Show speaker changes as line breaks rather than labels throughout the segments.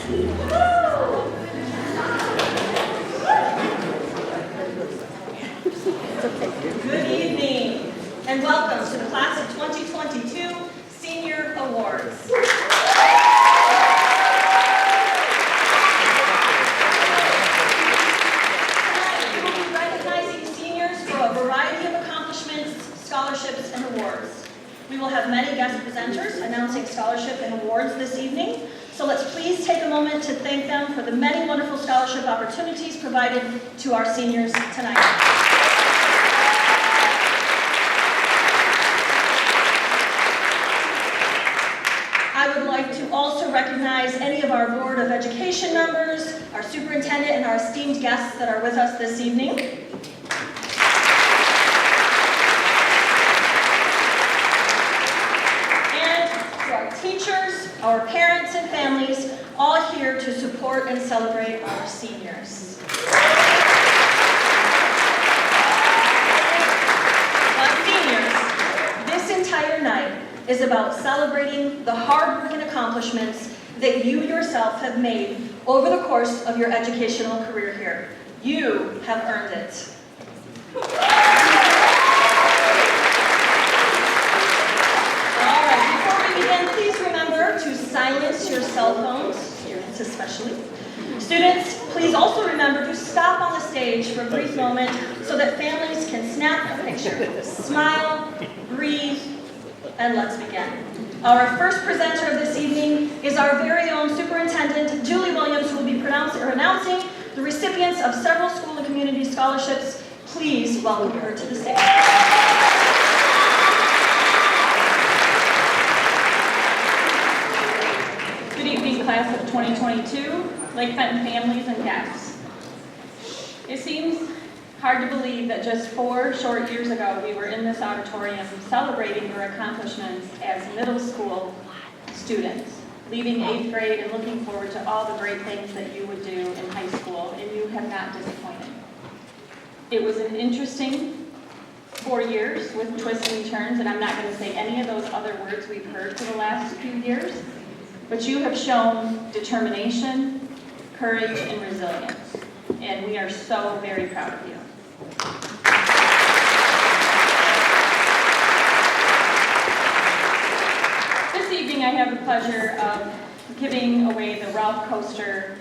Good evening, and welcome to the Class of 2022 Senior Awards. Tonight, we will be recognizing seniors for a variety of accomplishments, scholarships, and awards. We will have many guest presenters announcing scholarship and awards this evening, so let's please take a moment to thank them for the many wonderful scholarship opportunities provided to our seniors tonight. I would like to also recognize any of our Board of Education members, our superintendent, and our esteemed guests that are with us this evening. And to our teachers, our parents and families, all here to support and celebrate our seniors. Now, seniors, this entire night is about celebrating the hard work and accomplishments that you yourself have made over the course of your educational career here. You have earned it. All right, before we begin, please remember to silence your cell phones, students especially. Students, please also remember to stop on the stage for a brief moment so that families can snap a picture. Smile, breathe, and let's begin. Our first presenter of this evening is our very own Superintendent, Julie Williams, who will be announcing the recipients of several school and community scholarships. Please welcome her to the stage.
Good evening, class of 2022, Lake Fenton families and guests. It seems hard to believe that just 4 short years ago we were in this auditorium celebrating your accomplishments as middle school students, leaving 8th grade and looking forward to all the great things that you would do in high school, and you have not disappointed. It was an interesting 4 years with twists and turns, and I'm not going to say any of those other words we've heard for the last few years, but you have shown determination, courage, and resilience, and we are so very proud of you. This evening I have the pleasure of giving away the Ralph Koester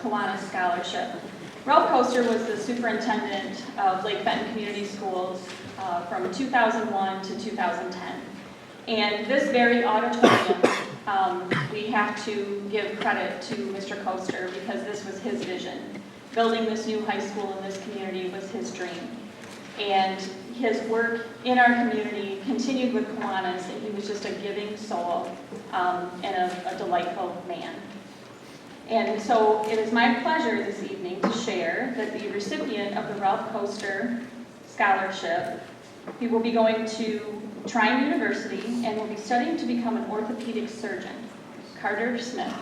Kiwanis Scholarship. Ralph Koester was the superintendent of Lake Fenton Community Schools from 2001 to 2010. And this very auditorium, we have to give credit to Mr. Koester because this was his vision. Building this new high school in this community was his dream. And his work in our community continued with Kiwanis, and he was just a giving soul and a delightful man. And so it is my pleasure this evening to share that the recipient of the Ralph Koester Scholarship, he will be going to Trine University and will be studying to become an orthopedic surgeon, Carter Smith.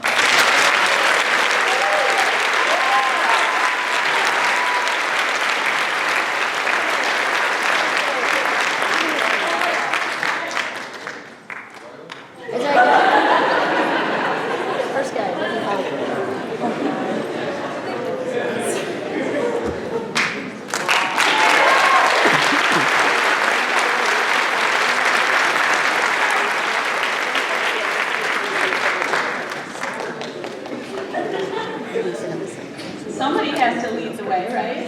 Somebody has to lead the way, right?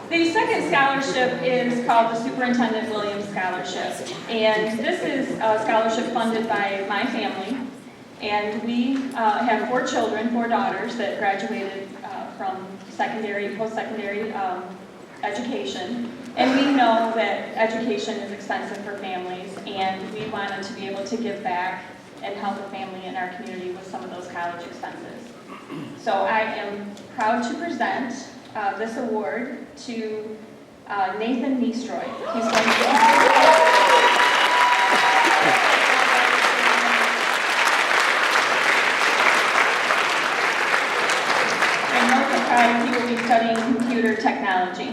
The second scholarship is called the Superintendent Williams Scholarship. And this is a scholarship funded by my family. And we have 4 children, 4 daughters that graduated from secondary, post-secondary education. And we know that education is expensive for families, and we wanted to be able to give back and help a family in our community with some of those college expenses. So I am proud to present this award to Nathan Neestroy. He's going to and no surprise, he will be studying computer technology.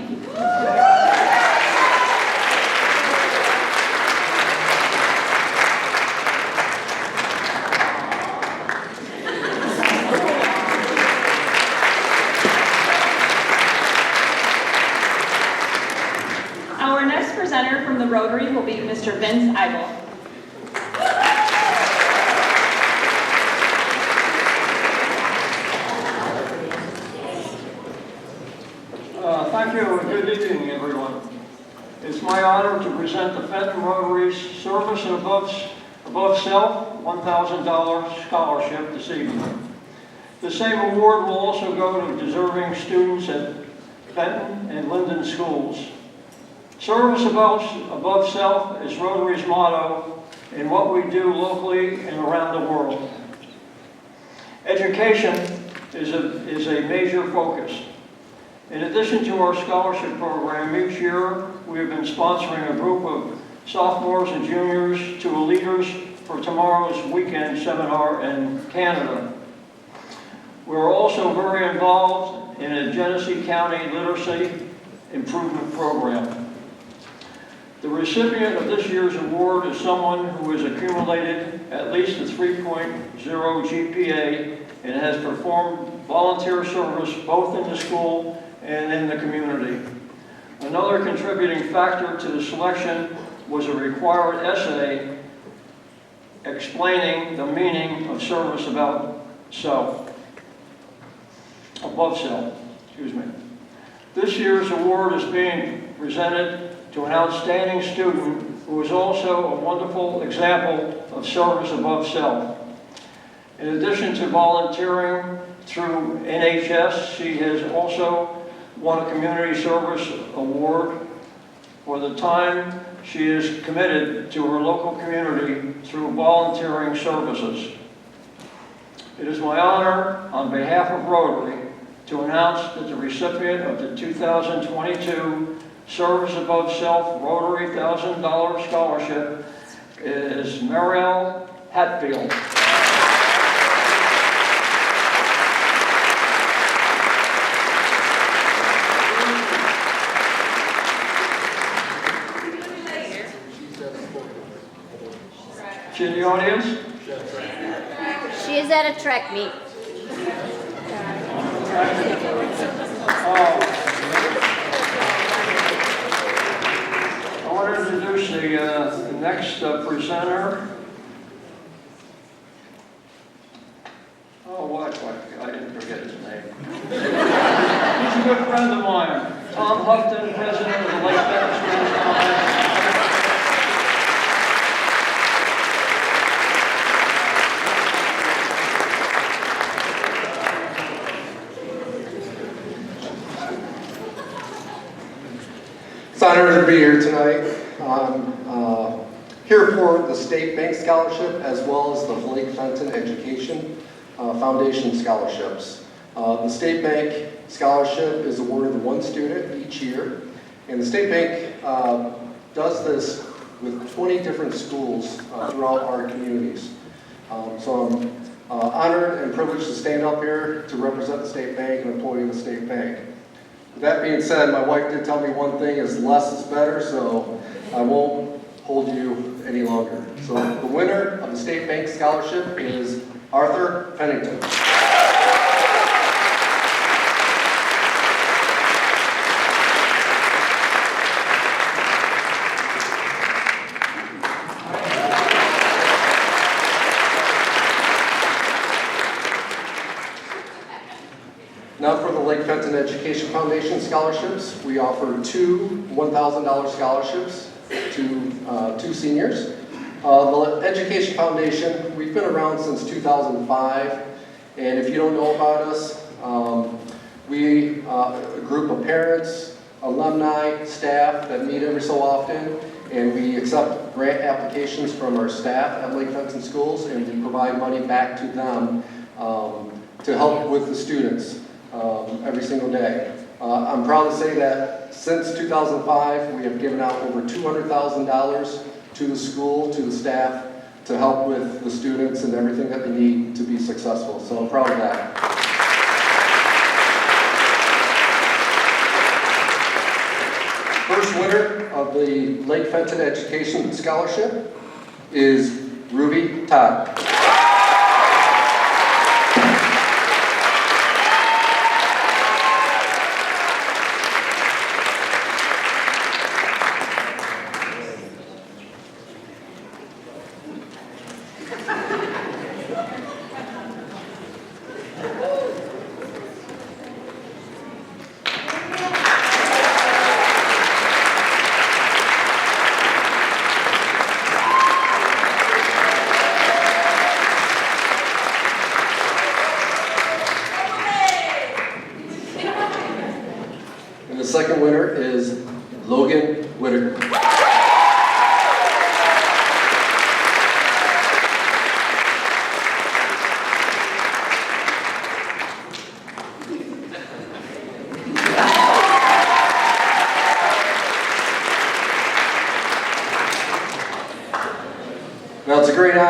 It's my honor to present the Fenton Rotary's Service and Above Self $1,000 Scholarship this evening. The same award will also go to deserving students at Fenton and Linden schools. Service above self is Rotary's motto in what we do locally and around the world. Education is a major focus. In addition to our scholarship program, each year we have been sponsoring a group of sophomores and juniors to a Leaders for Tomorrow's weekend seminar in Canada. We're also very involved in a Genesee County Literacy Improvement Program. The recipient of this year's award is someone who has accumulated at least a 3.0 GPA and has performed volunteer service both in the school and in the community. Another contributing factor to the selection was a required essay explaining the meaning of service above self. This year's award is being presented to an outstanding student who is also a wonderful example of service above self. In addition to volunteering through NHS, she has also won a community service award for the time she is committed to her local community through volunteering services. It is my honor, on behalf of Rotary, to announce that the recipient of the 2022 Service Above Self Rotary $1,000 Scholarship is Marielle Hatfield. She in the audience?
She is at a track meet.
I want to introduce the next presenter. Oh, what? I didn't forget his name. He's a good friend of mine. Tom Hudson, president of the Lake Fenton Schools.
It's an honor to be here tonight. I'm here for the State Bank Scholarship as well as the Lake Fenton Education Foundation Scholarships. The State Bank Scholarship is awarded to one student each year, and the State Bank does this with 20 different schools throughout our communities. So I'm honored and privileged to stand up here to represent the State Bank and employee of the State Bank. With that being said, my wife did tell me one thing is less is better, so I won't hold you any longer. So the winner of the State Bank Scholarship is Arthur Pennington. Now for the Lake Fenton Education Foundation scholarships, we offer two $1,000 scholarships to two seniors. The Education Foundation, we've been around since 2005, and if you don't know about us, we a group of parents, alumni, staff that meet every so often, and we accept grant applications from our staff at Lake Fenton Schools, and we provide money back to them to help with the students. Every single day. I'm proud to say that since 2005, we have given out over $200,000 to the school, to the staff, to help with the students and everything that they need to be successful. So I'm proud of that. First winner of the Lake Fenton Education Scholarship is Ruby Todd.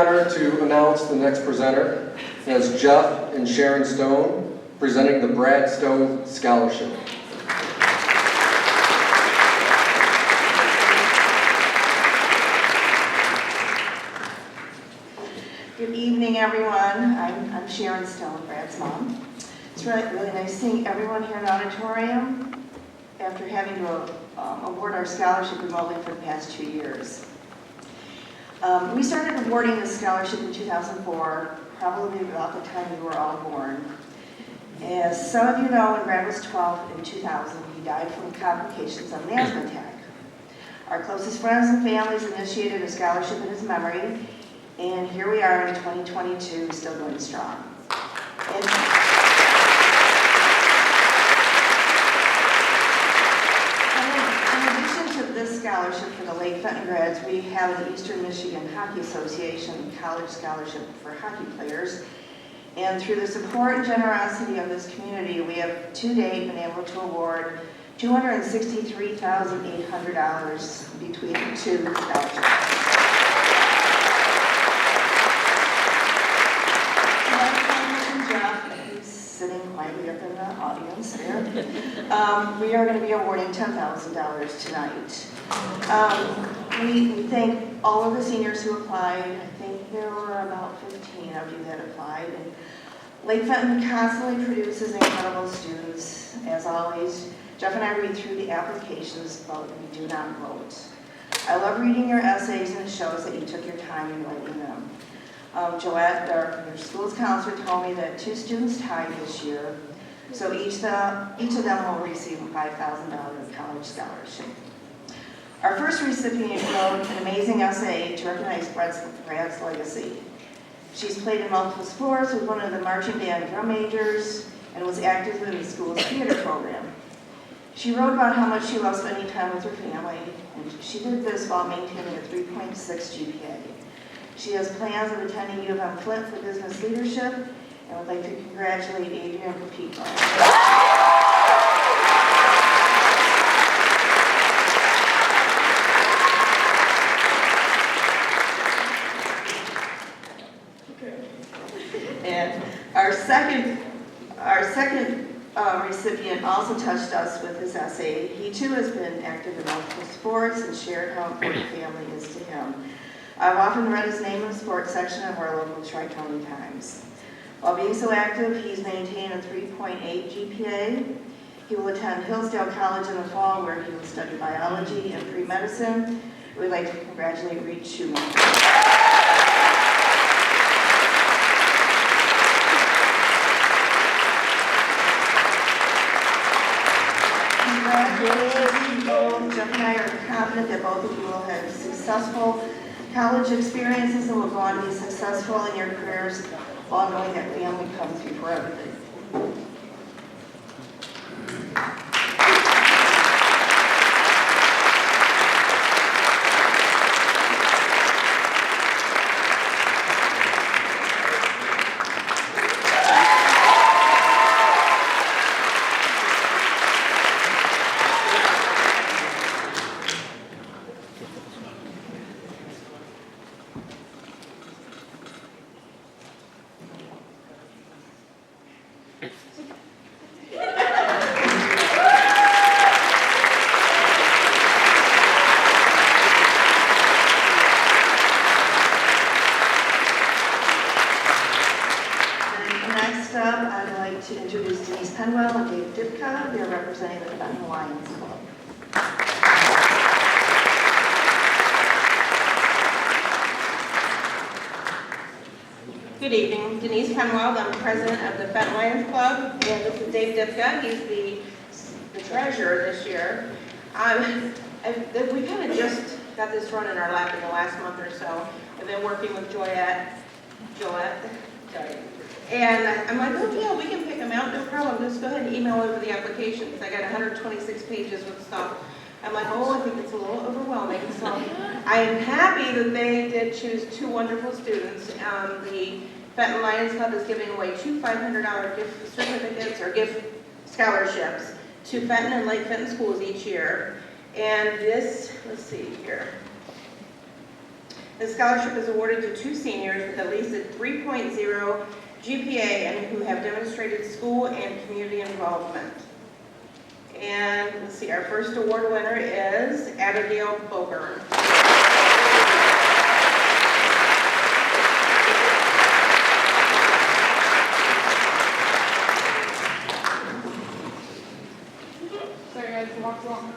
honor to announce the next presenter as Jeff and Sharon Stone presenting the Bradstone Scholarship.
Good evening, everyone. I'm Sharon Stone, Brad's mom. It's really nice seeing everyone here in the auditorium after having to award our scholarship remotely for the past 2 years. We started awarding this scholarship in 2004, probably about the time you were all born. As some of you know, when Brad was 12 in 2000, he died from complications of an asthma attack. Our closest friends and families initiated a scholarship in his memory, and here we are in 2022, still going strong. In addition to this scholarship for the Lake Fenton grads, we have the Eastern Michigan Hockey Association College Scholarship for hockey players. And through the support and generosity of this community, we have to date been able to award $263,800 between the two scholarships. He's sitting quietly up in the audience there. We are going to be awarding $10,000 tonight. We thank all of the seniors who applied. I think there were about 15 of you that applied. And Lake Fenton constantly produces incredible students. As always, Jeff and I read through the applications, but we do not vote. I love reading your essays, and it shows that you took your time in writing them. Joette, your school's counselor, told me that 2 students tied this year, so each of them will receive a $5,000 college scholarship. Our first recipient wrote an amazing essay to recognize Brad's legacy. She's played in multiple sports with one of the marching band drum majors and was active in the school's theater program. She wrote about how much she loves spending time with her family, and she did this while maintaining a 3.6 GPA. She has plans of attending U of M Flint for business leadership, and would like to congratulate Adrian Capito. And our second recipient also touched us with his essay. He too has been active in multiple sports and shared how important family is to him. I've often read his name in the sports section of our local Tri-County Times. While being so active, he's maintained a 3.8 GPA. He will attend Hillsdale College in the fall, where he will study biology and pre-medicine. We'd like to congratulate Reed Schumann. Congratulations, Jeff and I are confident that both of you will have successful college experiences and will go on to be successful in your careers while knowing that family comes before everything. To introduce Denise Penwell and Dipko. They're representing the Fenton Lions Club.
Good evening, Denise Penwell. I'm president of the Fenton Lions Club, and this is Dave Dipko. He's the treasurer this year. We kind of just got this run in our lap in the last month or so. I've been working with Joette. And I'm like, oh yeah, we can pick them out, no problem. Just go ahead and email over the applications. I got 126 pages with stuff. I'm like, oh, I think it's a little overwhelming. So I am happy that they did choose 2 wonderful students. The Fenton Lions Club is giving away 2 $500 gift certificates or gift scholarships to Fenton and Lake Fenton schools each year. And this, let's see here. The scholarship is awarded to 2 seniors with at least a 3.0 GPA and who have demonstrated school and community involvement. And let's see, our first award winner is Abigail Boger.
Sorry guys, walk along.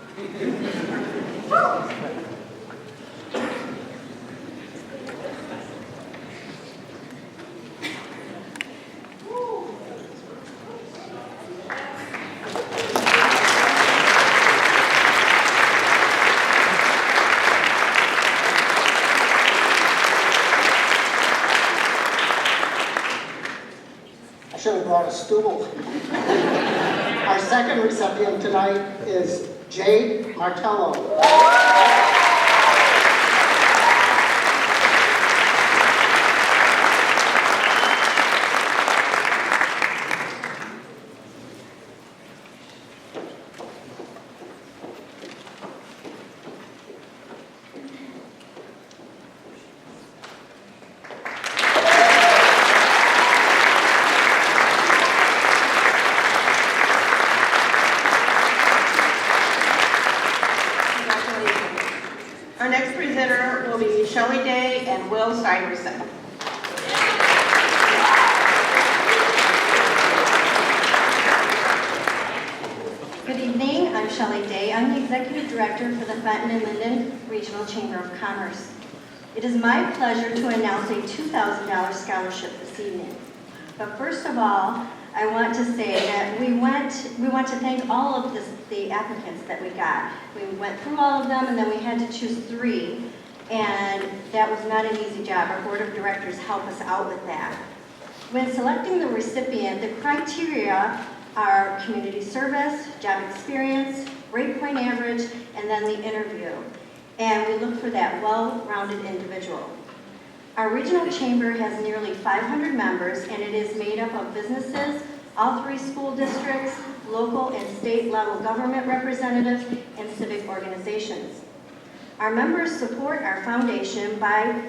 I should have brought a stool. Our second recipient tonight is Jade Martello.
Our next presenter will be Shelley Day and Will Stuyvesant.
Good evening, I'm Shelley Day. I'm the Executive Director for the Fenton and Linden Regional Chamber of Commerce. It is my pleasure to announce a $2,000 scholarship this evening. But first of all, I want to say that we want to thank all of the applicants that we got. We went through all of them and then we had to choose 3, and that was not an easy job. Our board of directors helped us out with that. When selecting the recipient, the criteria are community service, job experience, grade point average, and then the interview. And we look for that well-rounded individual. Our regional chamber has nearly 500 members, and it is made up of businesses, all 3 school districts, local and state level government representatives, and civic organizations. Our members support our foundation by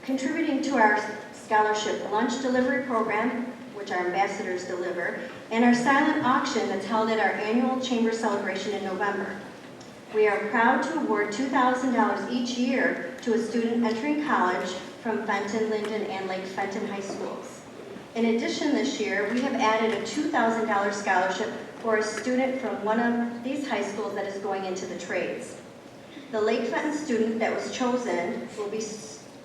contributing to our scholarship lunch delivery program, which our ambassadors deliver, and our silent auction that's held at our annual chamber celebration in November. We are proud to award $2,000 each year to a student entering college from Fenton, Linden, and Lake Fenton High Schools. In addition, this year, we have added a $2,000 scholarship for a student from one of these high schools that is going into the trades. The Lake Fenton student that was chosen will be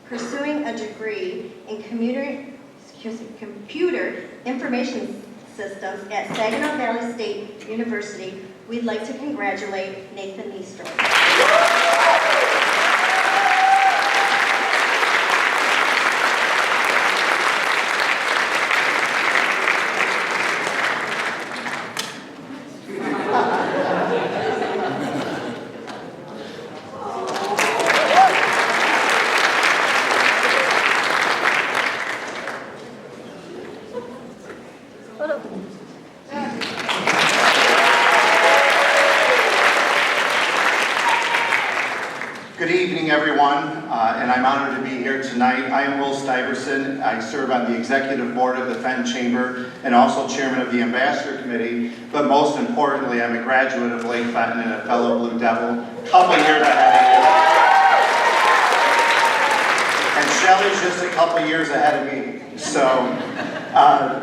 pursuing a degree in computer information systems at Saginaw Valley State University. We'd like to congratulate Nathan Neestroy.
Good evening, everyone, and I'm honored to be here tonight. I am Will Stuyvesant. I serve on the executive board of the Fenton Chamber and also chairman of the Ambassador Committee, but most importantly, I'm a graduate of Lake Fenton and a fellow Blue Devil, a couple years ahead of you. And Shelley's just a couple years ahead of me. So,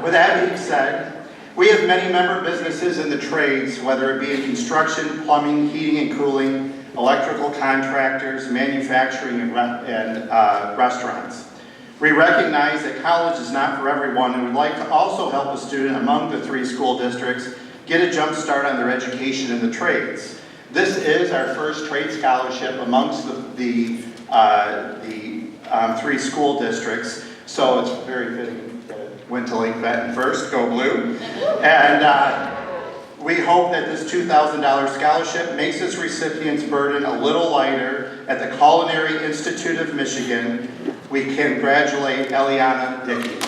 with that being said, we have many member businesses in the trades, whether it be in construction, plumbing, heating and cooling, electrical contractors, manufacturing, and restaurants. We recognize that college is not for everyone, and would like to also help a student among the 3 school districts get a jump start on their education in the trades. This is our first trade scholarship amongst the 3 school districts, so it's very fitting that it went to Lake Fenton first, go blue. And we hope that this $2,000 scholarship makes its recipient's burden a little lighter. At the Culinary Institute of Michigan, we congratulate Eliana Dickey.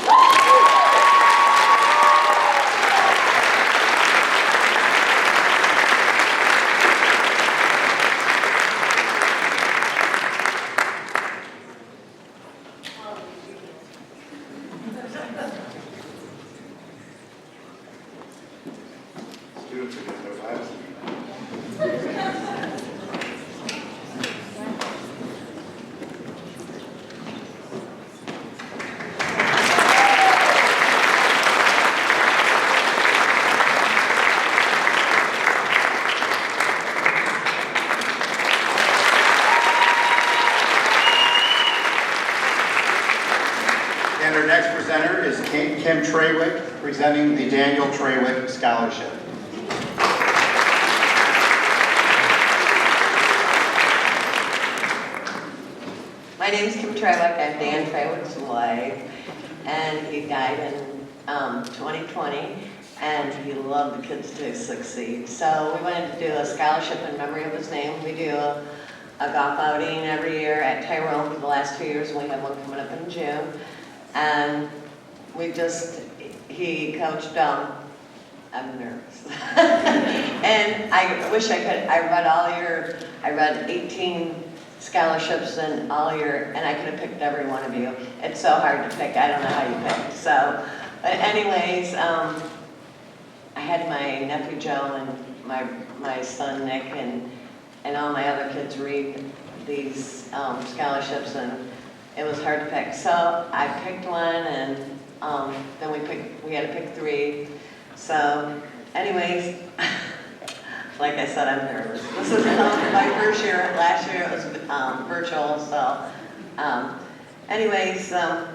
And our next presenter is Kim Trewick, presenting the Daniel Trewick Scholarship.
My name is Kim Trewick. I'm Dan Trewick's wife, and he died in 2020, and he loved the kids to succeed. So we wanted to do a scholarship in memory of his name. We do a golf outing every year at Tyrone for the last 2 years, and we have one coming up in June. And he coached, I'm nervous. And I wish I could, I read 18 scholarships and I could have picked every one of you. It's so hard to pick, I don't know how you pick. So, but anyways, I had my nephew Joe and my son Nick and all my other kids read these scholarships, and it was hard to pick. So I picked one, and then we had to pick 3. So anyways, like I said, I'm nervous. This is my first year. Last year it was virtual. So anyways, the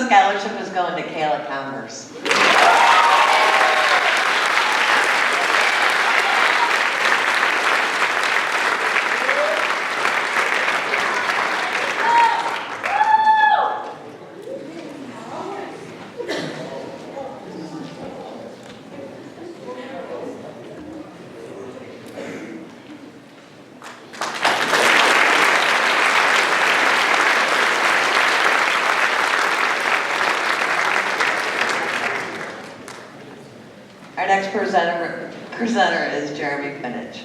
scholarship is going to Cte Commerce. Our next presenter is Jeremy Finich.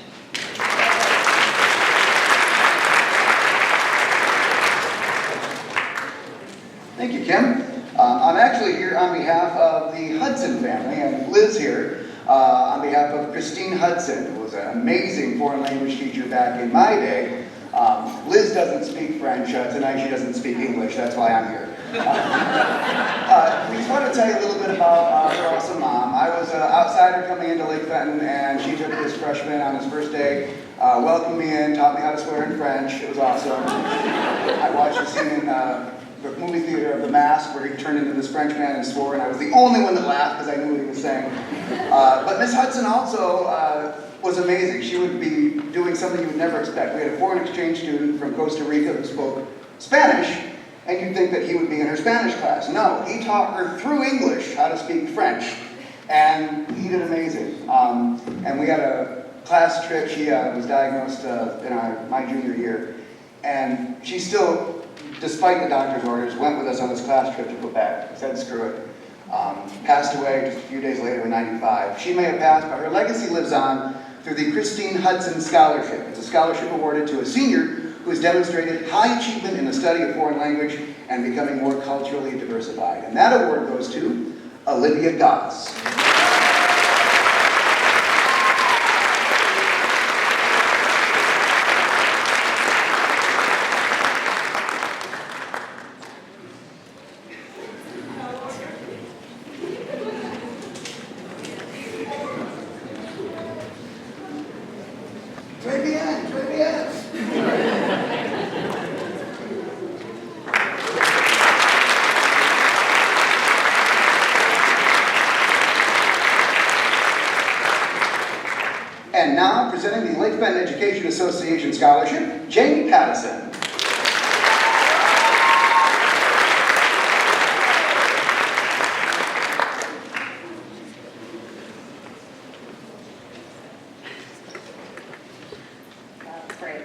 Thank you, Kim. I'm actually here on behalf of the Hudson family, and Liz here on behalf of Christine Hudson, who was an amazing foreign language teacher back in my day. Liz doesn't speak French. Tonight she doesn't speak English. That's why I'm here. We just want to tell you a little bit about her awesome mom. I was an outsider coming into Lake Fenton, and she took this freshman on his first day, welcomed me in, taught me how to swear in French. It was awesome. I watched the scene in the movie theater of The Mask where he turned into this French man and swore, and I was the only one that laughed because I knew what he was saying. But Miss Hudson also was amazing. She would be doing something you would never expect. We had a foreign exchange student from Costa Rica who spoke Spanish, and you'd think that he would be in her Spanish class. No, he taught her through English how to speak French, and he did amazing. And we had a class trip. She was diagnosed in my junior year, and she still, despite the doctor's orders, went with us on this class trip to Quebec. Said screw it. Passed away just a few days later in 95. She may have passed, but her legacy lives on through the Christine Hudson Scholarship. It's a scholarship awarded to a senior who has demonstrated high achievement in the study of foreign language and becoming more culturally diversified. And that award goes to Olivia Goss. And now, presenting the Lake Fenton Education Association Scholarship, Jamie Pattison.
That's great.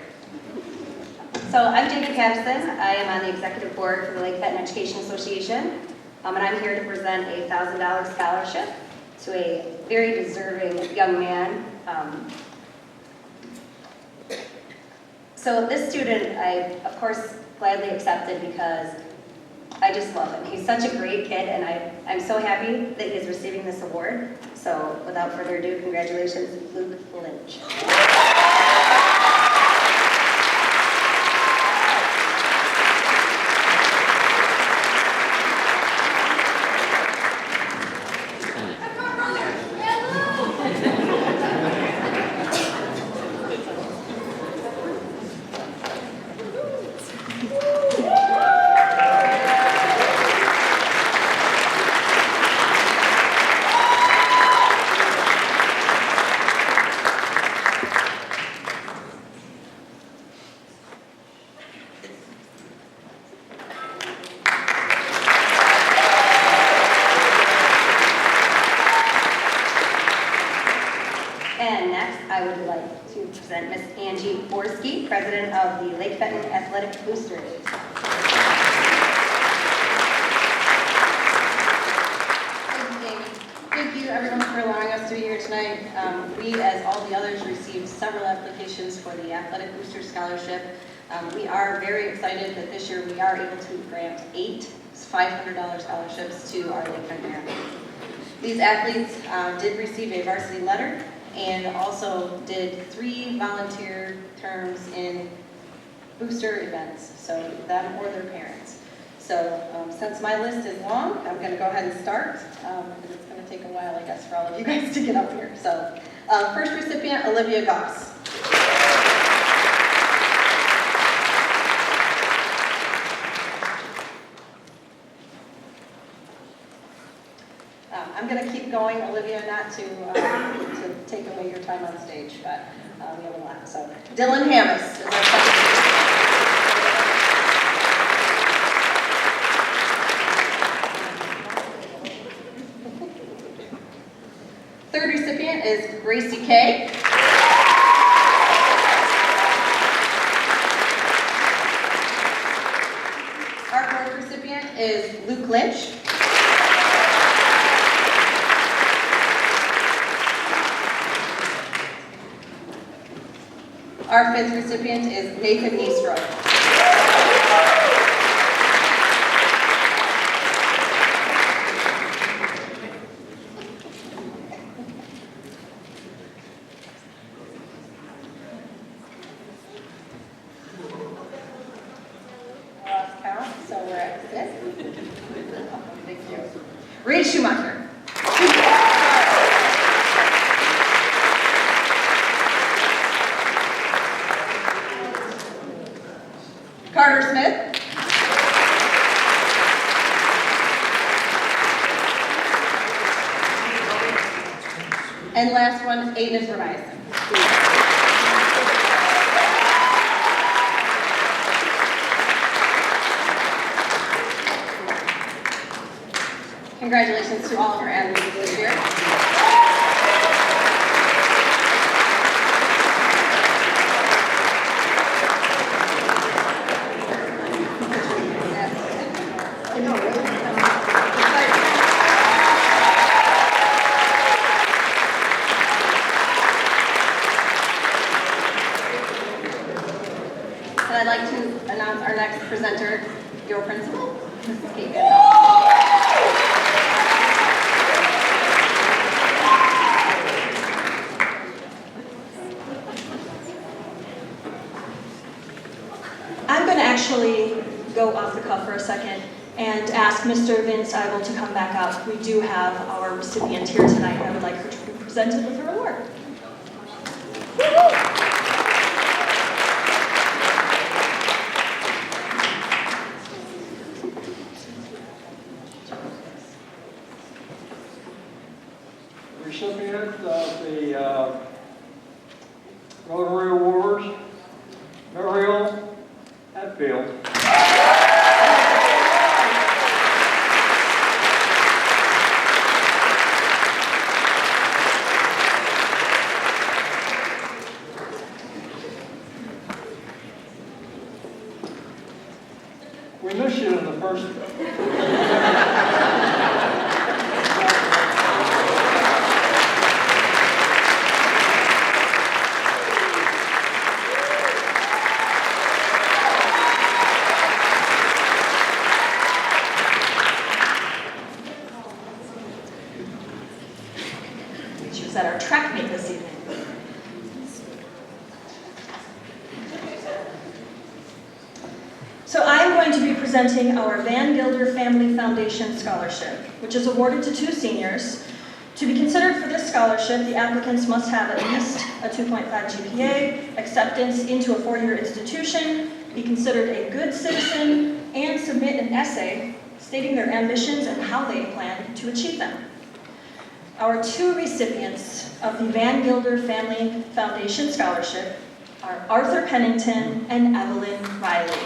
So I'm Jamie Campson. I am on the executive board for the Lake Fenton Education Association, and I'm here to present a $1,000 scholarship to a very deserving young man. So this student, I, of course, gladly accepted because I just love him. He's such a great kid, and I'm so happy that he's receiving this award. So So without further ado, congratulations, Luke Lynch. President of the Lake Fenton Athletic Boosters.
Thank you everyone for allowing us to be here tonight. We, as all the others, received several applications for the Athletic Booster Scholarship. We are very excited that this year we are able to grant 8 $500 scholarships to our Lake Fenton athletes. These athletes did receive a varsity letter and also did 3 volunteer terms in booster events, so them or their parents. So since my list is long, I'm going to go ahead and start, because it's going to take a while, I guess, for all of you guys to get up here. So first recipient, Olivia Goss. I'm going to keep going, Olivia, not to take away your time on stage, but we have a lot. So, Dylan Hammis is our second. Third recipient is Gracie Kay. Our fourth recipient is Luke Lynch. Our fifth recipient is Nathan Eastroy. Lost count, so we're at 6. Thank you. Reed Schumacher. Carter Smith. And last one, Aiden Vermeisen. Congratulations to all of our athletes this year. And I'd like to announce our next presenter, your principal, Mrs. Kate Penwell.
I'm going to actually go off the cuff for a second and ask Mr. Vince Eibel to come back up. We do have our recipient here tonight. I would like her to be presented with her award.
Recipient of the Rotary Awards, Muriel Hatfield. We missed you in the first.
that our track meet this evening. So I'm going to be presenting our Van Gilder Family Foundation Scholarship, which is awarded to 2 seniors. To be considered for this scholarship, the applicants must have at least a 2.5 GPA, acceptance into a 4-year institution, be considered a good citizen, and submit an essay stating their ambitions and how they plan to achieve them. Our 2 recipients of the Van Gilder Family Foundation Scholarship are Arthur Pennington and Evelyn Riley.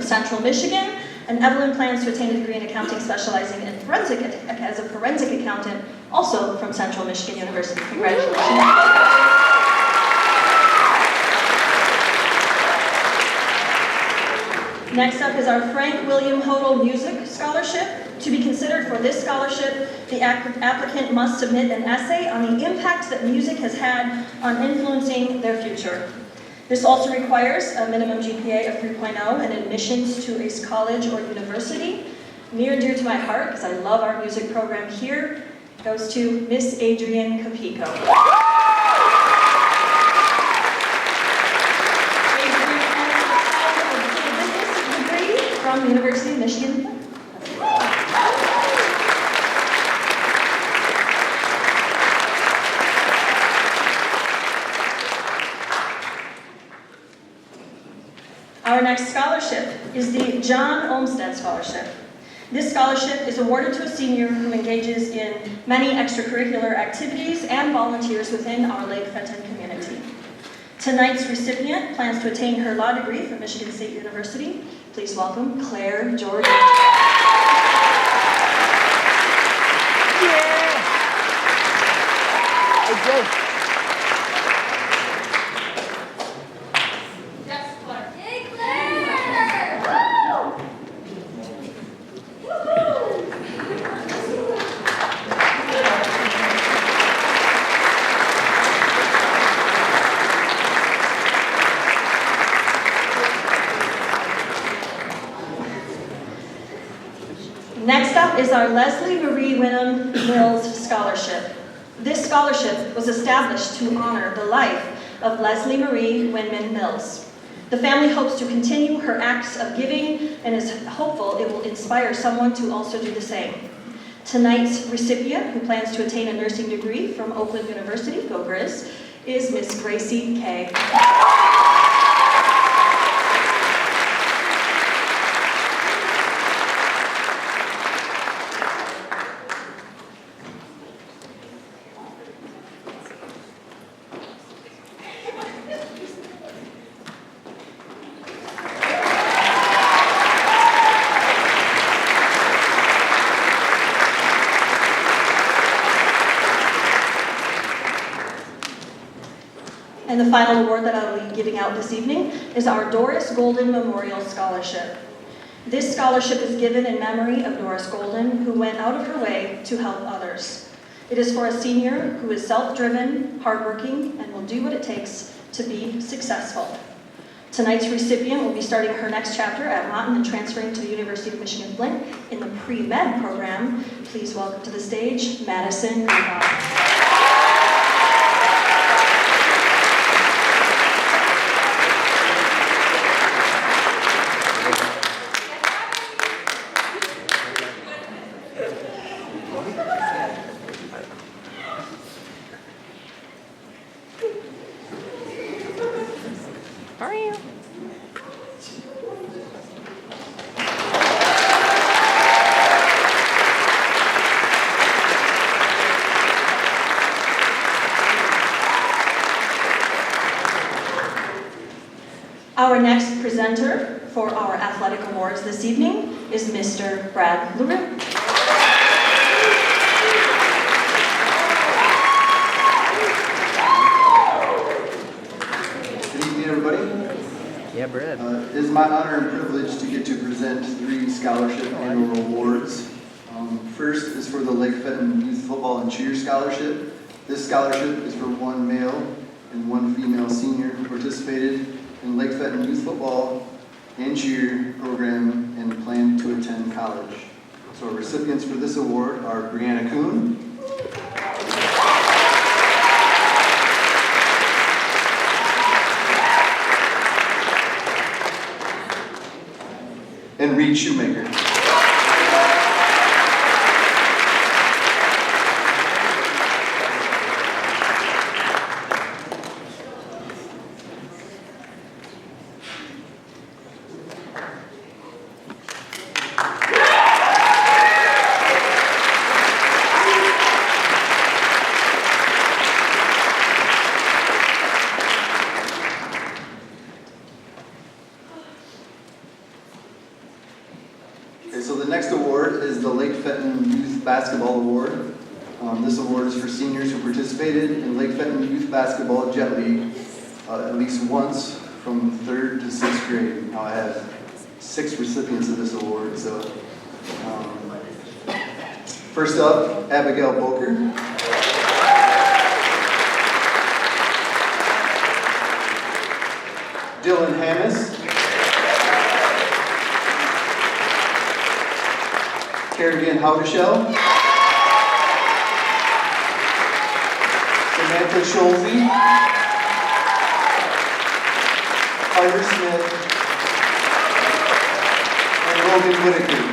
Central Michigan, and Evelyn plans to attain a degree in accounting specializing in forensic as a forensic accountant, also from Central Michigan University. Congratulations. Next up is our Frank William Hodel Music Scholarship. To be considered for this scholarship, the applicant must submit an essay on the impact that music has had on influencing their future. This also requires a minimum GPA of 3.0 and admissions to a college or university. Near and dear to my heart, because I love our music program here, goes to Miss Adrienne Capico. Adrienne has a business degree from the University of Michigan. Our next scholarship is the John Olmsted Scholarship. This scholarship is awarded to a senior who engages in many extracurricular activities and volunteers within our Lake Fenton community. Tonight's recipient plans to attain her law degree from Michigan State University. Please welcome Claire Jordan. Next up is our Leslie Marie Wynnum Mills Scholarship. This scholarship was established to honor the life of Leslie Marie Wynnum Mills. The family hopes to continue her acts of giving and is hopeful it will inspire someone to also do the same. Tonight's recipient, who plans to attain a nursing degree from Oakland University, go Grizz, is Miss Gracie Kay. And the final award that I'll be giving out this evening is our Doris Golden Memorial Scholarship. This scholarship is given in memory of Doris Golden, who went out of her way to help others. It is for a senior who is self-driven, hardworking, and will do what it takes to be successful. Tonight's recipient will be starting her next chapter at Lawton and transferring to the University of Michigan Flint in the pre-med program. Please welcome to the stage, Madison Reba. Our next presenter for our athletic awards this evening is Mr. Brad LaRue.
Yeah, Brad.
It is my honor and privilege to get to present 3 scholarship annual awards. First is for the Lake Fenton Youth Football and Cheer Scholarship. This scholarship is for 1 male and 1 female senior who participated in Lake Fenton Youth Football and Cheer program and plan to attend college. So recipients for this award are Brianna Kuhn, and Reed Shoemaker. Basketball Award. This award is for seniors who participated in Lake Fenton Youth Basketball Jet League at least once from 3rd to 6th grade. Now I have 6 recipients of this award. So, first up, Abigail Boker. Dylan Hammis. Kerrigan Howdeshell, Samantha Scholze, Carter Smith, and Logan Whitaker.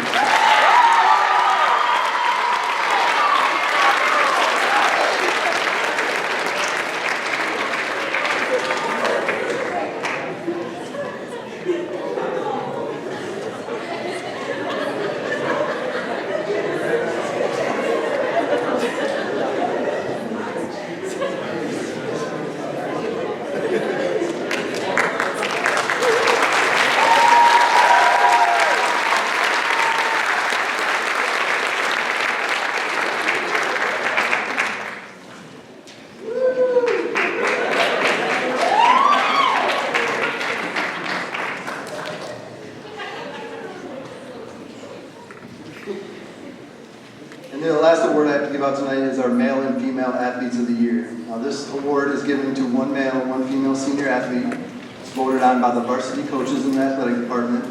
Tonight is our male and female athletes of the year. Now this award is given to 1 male and 1 female senior athlete. It's voted on by the varsity coaches in the athletic department.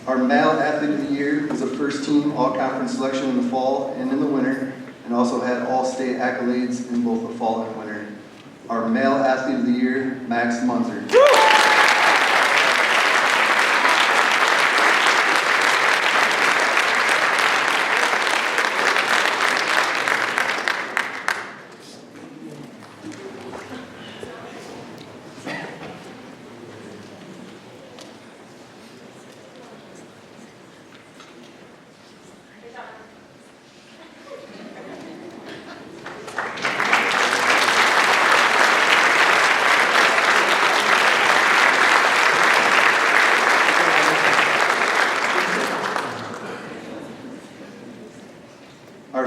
Our male athlete of the year was a first team all-conference selection in the fall and in the winter, and also had all-state accolades in both the fall and winter. Our male athlete of the year, Max Munzer.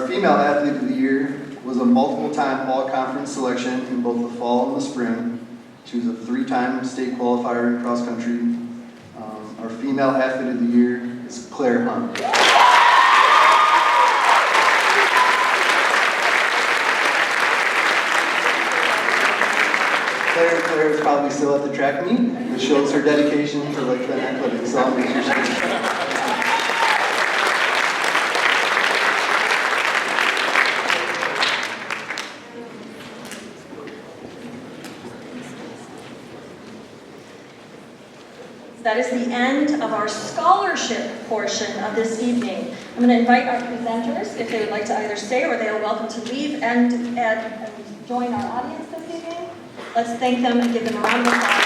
Female athlete of the year was a multiple-time all-conference selection in both the fall and the spring. She was a 3-time state qualifier in cross country. Our female athlete of the year is Claire Hunt. Claire is probably still at the track meet, which shows her dedication to Lake Fenton athletics. So I'll make sure she's
That is the end of our scholarship portion of this evening. I'm going to invite our presenters, if they would like to either stay or they are welcome to leave and join our audience this evening. Let's thank them and give them a round of applause.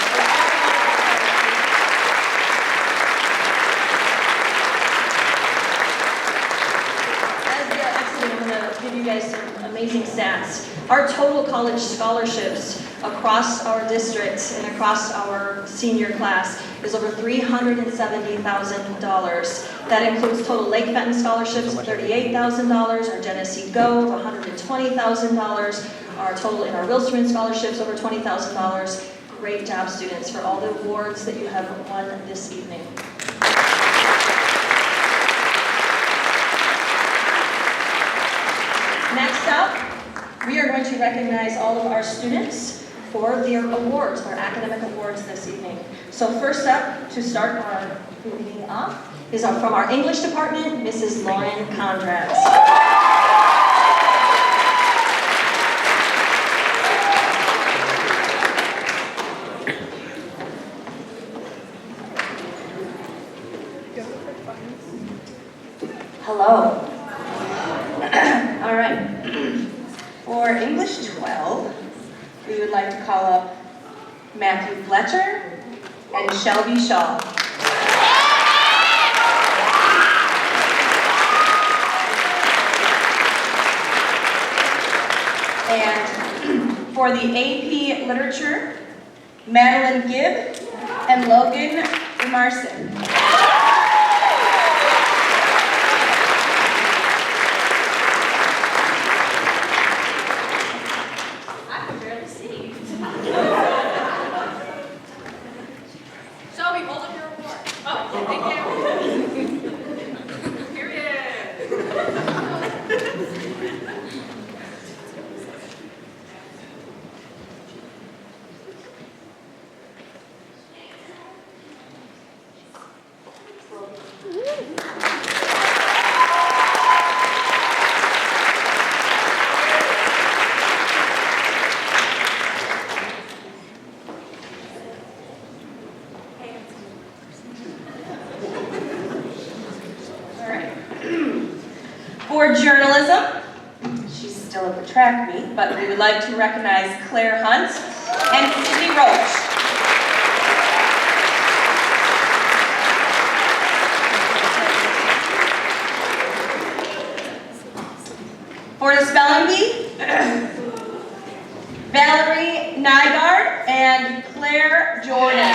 As they are exiting, I'm going to give you guys some amazing stats. Our total college scholarships across our district and across our senior class is over $370,000. That includes total Lake Fenton scholarships of $38,000, our Genesee Go of $120,000, our total in our Wilstermann scholarships over $20,000, Great job, students, for all the awards that you have won this evening. Next up, we are going to recognize all of our students for their awards, their academic awards this evening. So first up, to start our meeting off, is from our English department, Mrs. Lauren Condrads.
Hello. All right. For English 12, we would like to call up Matthew Fletcher and Shelby Shaw. And for the AP Literature, Madeline Gibb and Logan Emarson.
I can barely see. Shelby, hold up your award. Oh, thank you. Period.
For journalism, she's still at the track meet, but we would like to recognize Claire Hunt and Sydney Roach. For the spelling bee, Valerie Nygaard and Claire Jordan.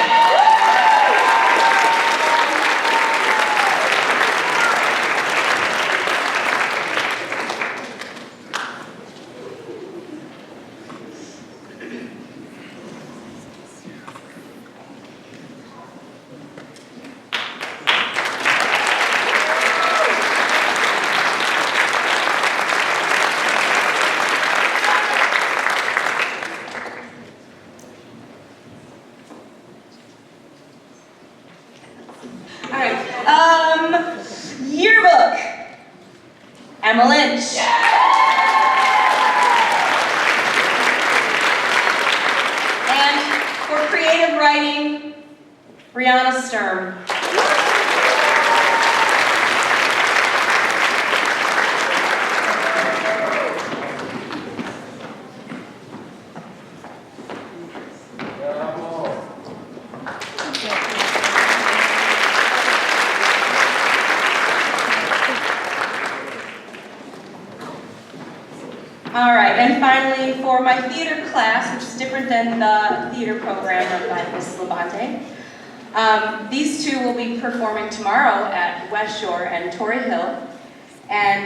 Yearbook, Emma Lynch. And for creative writing, Brianna Sturm. All right, and finally, for my theater class, which is different than the theater program run by Ms. Labonte, these two will be performing tomorrow at West Shore and Torrey Hill, and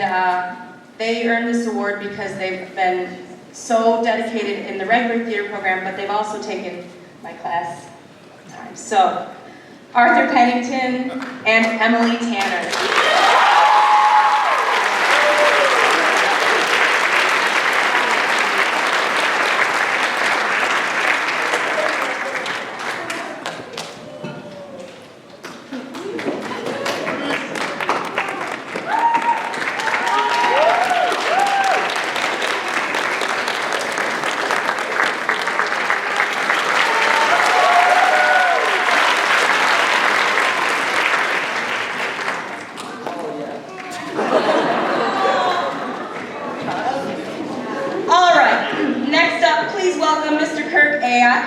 they earned this award because they've been so dedicated in the regular theater program, but they've also taken my class time. So, Arthur Pennington and Emily Tanner.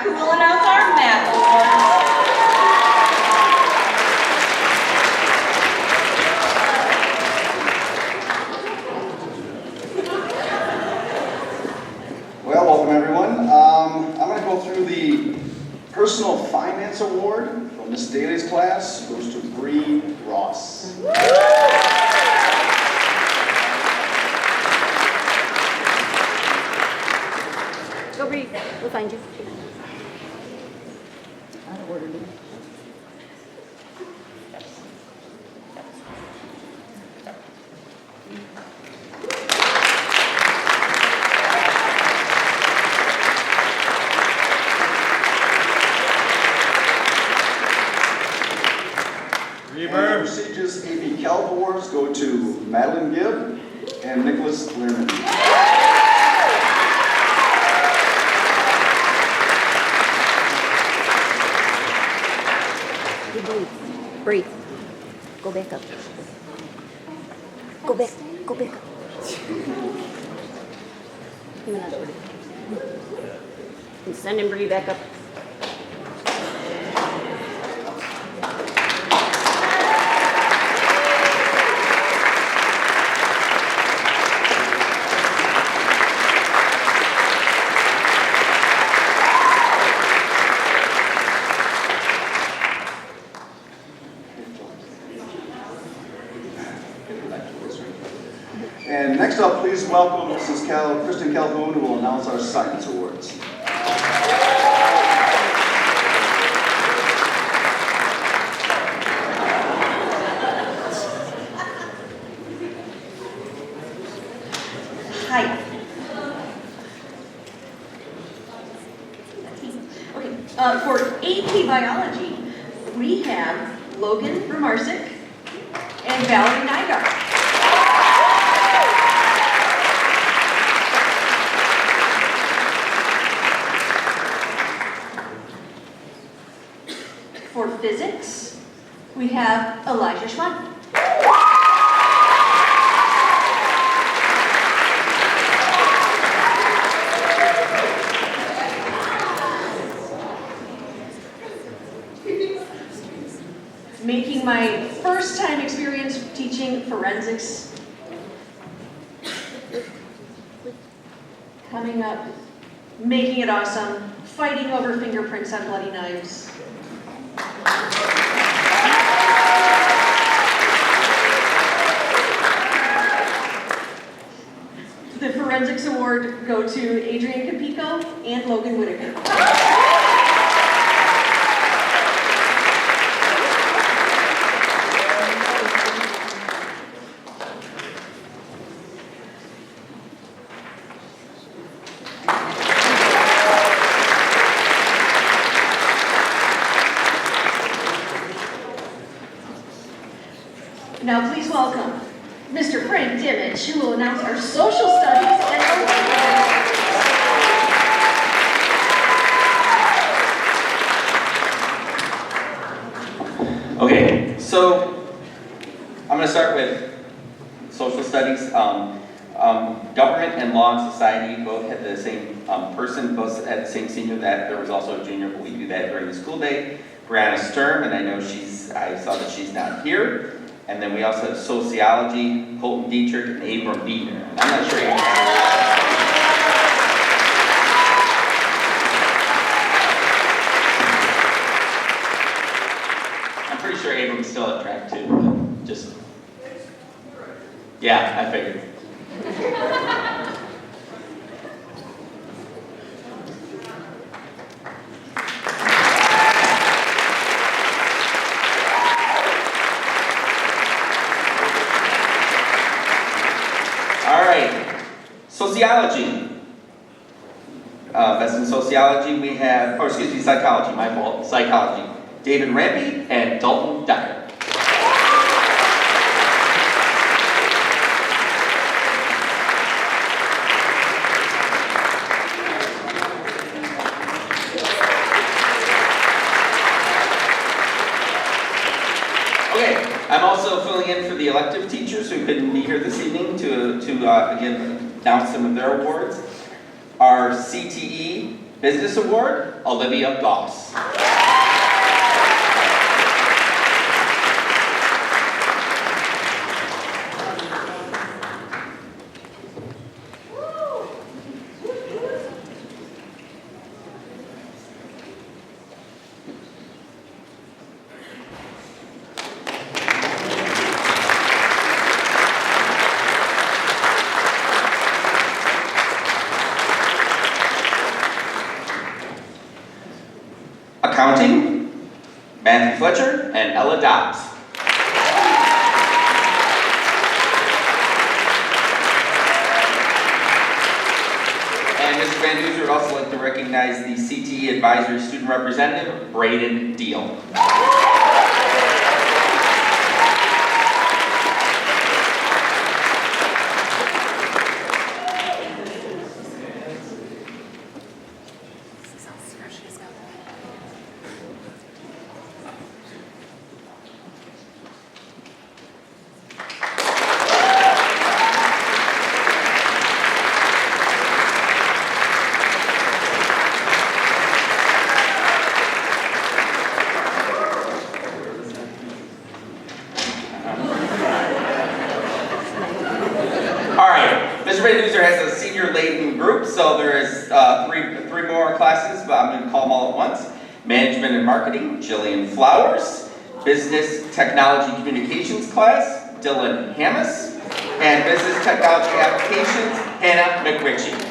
Who will announce our math awards.
Well, welcome everyone. I'm going to go through the Personal Finance Award from Miss Daly's class. Goes to Bree Ross.
Go Bree, we'll find you.
And the prestigious AP Calv Awards go to Madeline Gibb and Nicholas Learman.
Breathe. Go back up. Go back. Go back up. And send and breathe back up.
And next up, please welcome Mrs. Kristen Calhoun, who will announce our Science Awards.
Hi. Okay, for AP Biology, we have Logan Romarsic and Valerie Nygaard. For Physics, we have Elijah Schwann. Making my first time experience teaching forensics. Coming up, making it awesome, fighting over fingerprints on bloody knives. The Forensics Award go to Adrian Capico and Logan Whitaker. Now please welcome Mr. Frank Dimich, who will announce our social studies and
Okay, so I'm going to start with social studies. Government and Law and Society both had the same person, both had the same senior. That there was also a junior, but we do that during the school day. Brianna Sturm, and I know I saw that she's not here. And then we also have Sociology, Colton Dietrich, and Abram Beatner. And I'm not sure I'm pretty sure Abram's still at track too, but just, yeah, I figured. Sociology. That's in sociology. We have, psychology, my fault. Psychology. David Rampy and Dalton Decker. Okay, I'm also filling in for the elective teachers who couldn't be here this evening to again announce some of their awards. Our Cte Business Award, Olivia Goss. Accounting, Matthew Fletcher and Ella Dobbs. And Mr. Van Duzer would also like to recognize the CTE Advisory Student Representative, Braden Deal. Superintendent has a senior laden group, so there is three more classes, but I'm going to call them all at once. Management and Marketing, Jillian Flowers. Business Technology Communications class, Dylan Hammis. And Business Technology Applications, Hannah McRitchie.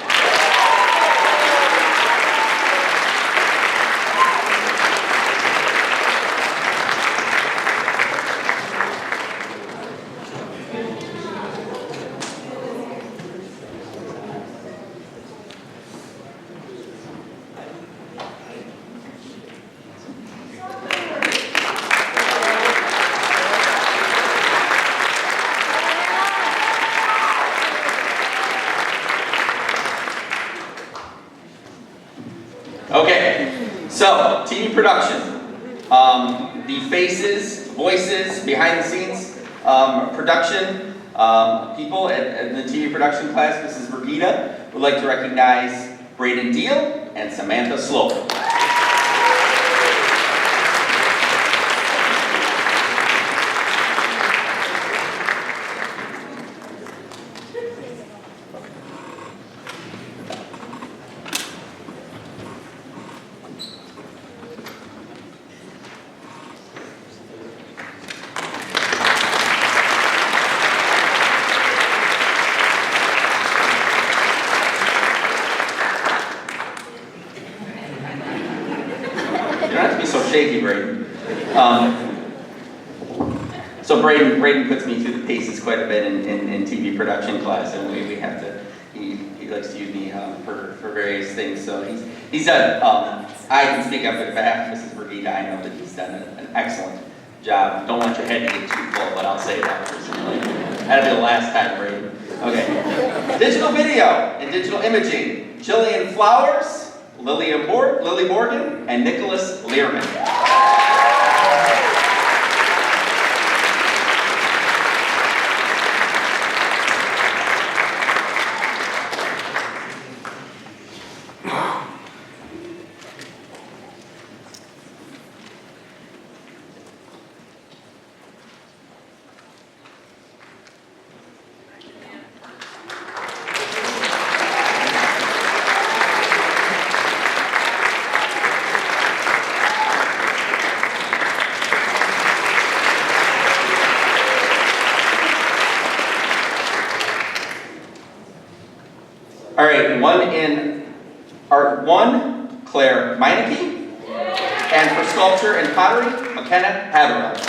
Okay, so TV production. The faces, voices, behind the scenes production people at the TV production class, Mrs. Brigida, would like to recognize Braden Deal and Samantha Sloper. Shaky, Braden. So Braden puts me through the paces quite a bit in TV production class, and we have to. He likes to use me for various things. So he's done. I can speak up for behalf of Mrs. Brigida. I know that he's done an excellent job. Don't want your head to get too full, but I'll say that personally. That'll be the last time, Braden. Okay. Digital video and digital imaging. Jillian Flowers. Lily Morgan, and Nicholas Learman. All right, one in Art 1, Claire Meineke, and for Sculpture and Pottery, McKenna Haverell.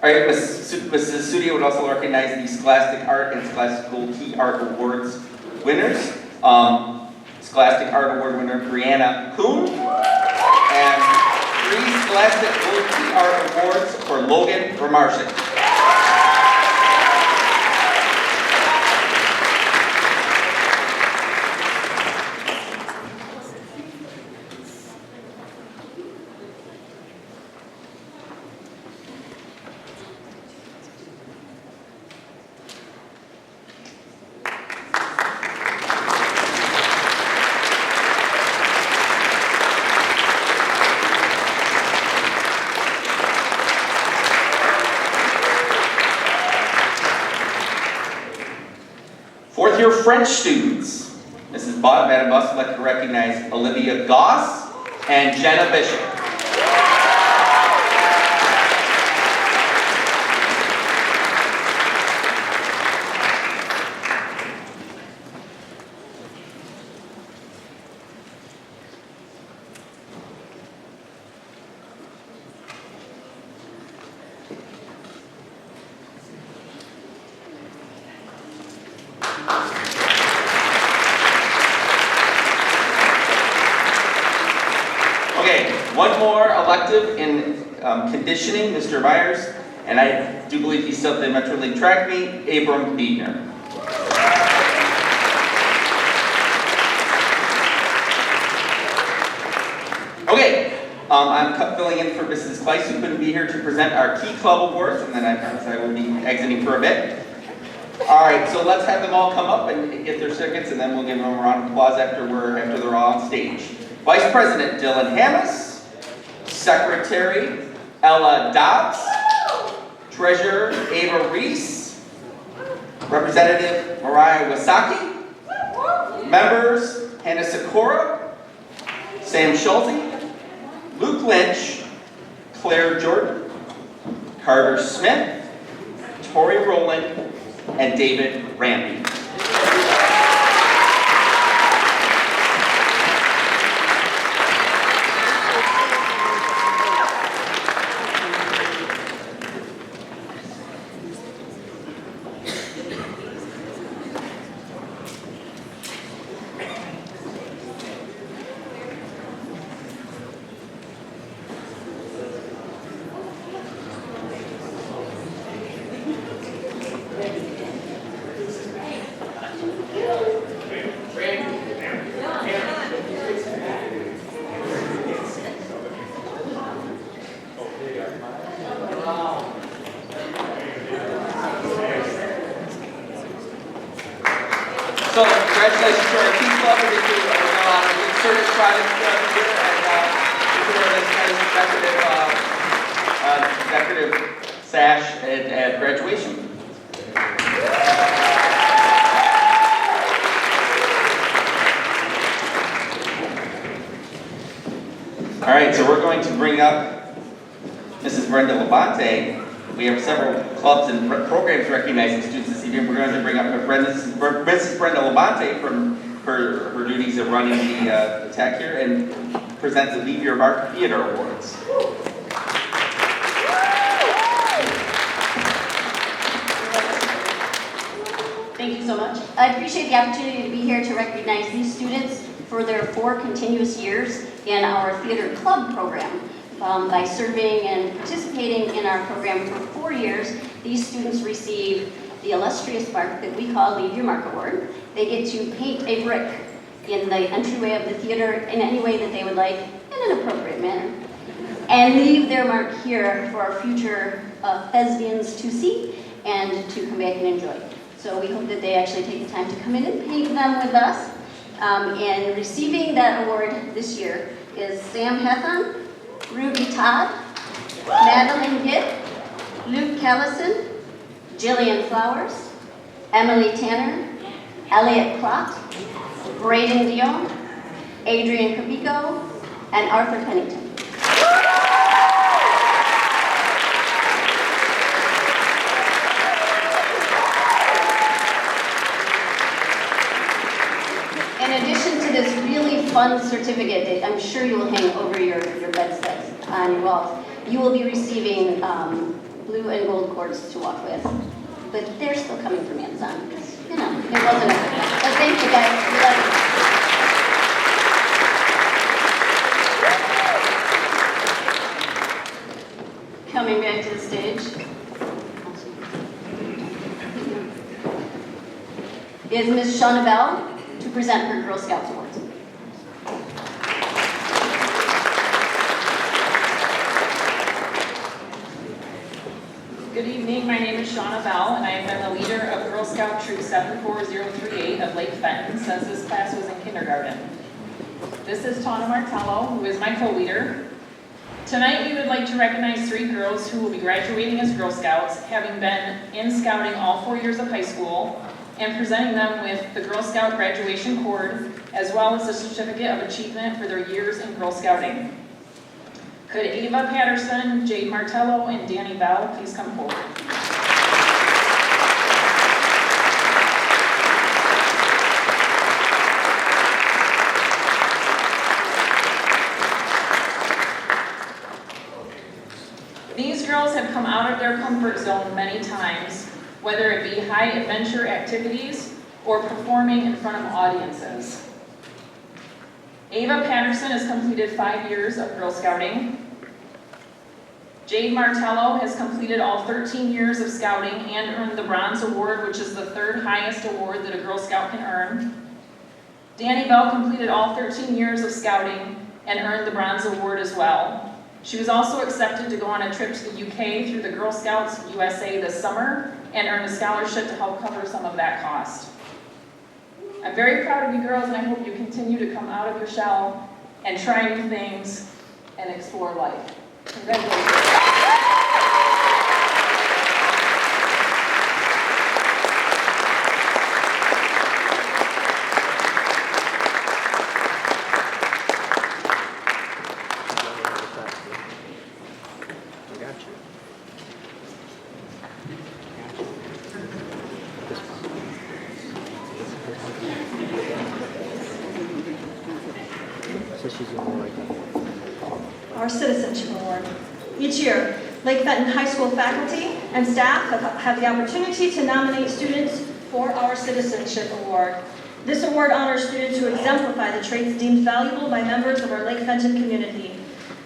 All right, Mrs. Sudi would also recognize the Scholastic Art and Scholastic Key Art Awards winners. Scholastic Art Award winner Brianna Kuhn, and 3 Scholastic Key Art Awards for Logan Ramarchik. Your French students, Madam Buss would like to recognize Olivia Goss and Jenna Bishop. Okay, one more elective in conditioning, Mr. Myers And I do believe he's still at the Metro League track meet, Abram Biedner. Okay, I'm filling in for Mrs. Kleiss, who couldn't be here to present our Key Club Awards, and then I promise I will be exiting for a bit. All right, so let's have them all come up and get their certificates, and then we'll give them a round of applause after they're all on stage. Vice President Dylan Hammis, Secretary Ella Dobbs, Treasurer Ava Reese, Representative Mariah Wasaki, members Hannah Sikora, Sam Schulte, Luke Lynch, Claire Jordan, Carter Smith, Tori Rowland, and David Ramby. So congratulations to our Key Club. We're going to allow a good service project throughout the year, and this nice decorative sash at graduation. All right, so we're going to bring up Mrs. Brenda Labonte. We have several clubs and programs recognizing students this evening. We're going to bring up Mrs. Brenda Labonte from her duties of running the TAC here and present the Leave Your Mark Theater Awards.
Thank you so much. I appreciate the opportunity to be here to recognize these students for their 4 continuous years in our theater club program. By serving and participating in our program for 4 years, these students receive the illustrious mark that we call Leave Your Mark Award. They get to paint a brick in the entryway of the theater in any way that they would like, in an appropriate manner, and leave their mark here for our future thespians to see and to come back and enjoy. So we hope that they actually take the time to come in and paint them with us. And receiving that award this year is Sam Hethon, Ruby Todd, Madeline Gitt, Luke Callison, Jillian Flowers, Emily Tanner, Elliot Klott, Braden Dion, Adrian Capico, and Arthur Pennington. In addition to this really fun certificate that I'm sure you will hang over your bedsteads on your walls, you will be receiving blue and gold cords to walk with. But they're still coming from Amazon because, you know, it wasn't a... But thank you guys. We love you. Coming back to the stage is Ms. Shauna Bell to present her Girl Scouts Awards.
Good evening, my name is Shauna Bell, and I have been the leader of Girl Scout Troop 74038 of Lake Fenton since this class was in kindergarten. This is Tana Martello, who is my co-leader. Tonight we would like to recognize 3 girls who will be graduating as Girl Scouts, having been in scouting all 4 years of high school, and presenting them with the Girl Scout graduation cord, as well as a certificate of achievement for their years in Girl Scouting. Could Ava Patterson, Jade Martello, and Danny Bell please come forward? These girls have come out of their comfort zone many times, whether it be high adventure activities or performing in front of audiences. Ava Patterson has completed 5 years of Girl Scouting. Jade Martello has completed all 13 years of scouting and earned the Bronze Award, which is the third highest award that a Girl Scout can earn. Danny Bell completed all 13 years of scouting and earned the Bronze Award as well. She was also accepted to go on a trip to the UK through the Girl Scouts USA this summer and earned a scholarship to help cover some of that cost. I'm very proud of you girls, and I hope you continue to come out of your shell and try new things and explore life. Congratulations.
Our Citizenship Award. Each year, Lake Fenton High School faculty and staff have the opportunity to nominate students for our Citizenship Award. This award honors students who exemplify the traits deemed valuable by members of our Lake Fenton community.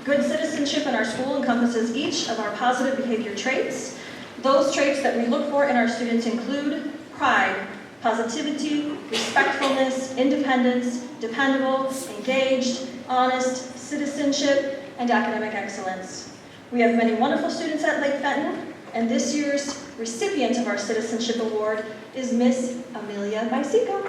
Good citizenship in our school encompasses each of our positive behavior traits. Those traits that we look for in our students include pride, positivity, respectfulness, independence, dependable, engaged, honest, citizenship, and academic excellence. We have many wonderful students at Lake Fenton, and this year's recipient of our Citizenship Award is Miss Amelia Biseco.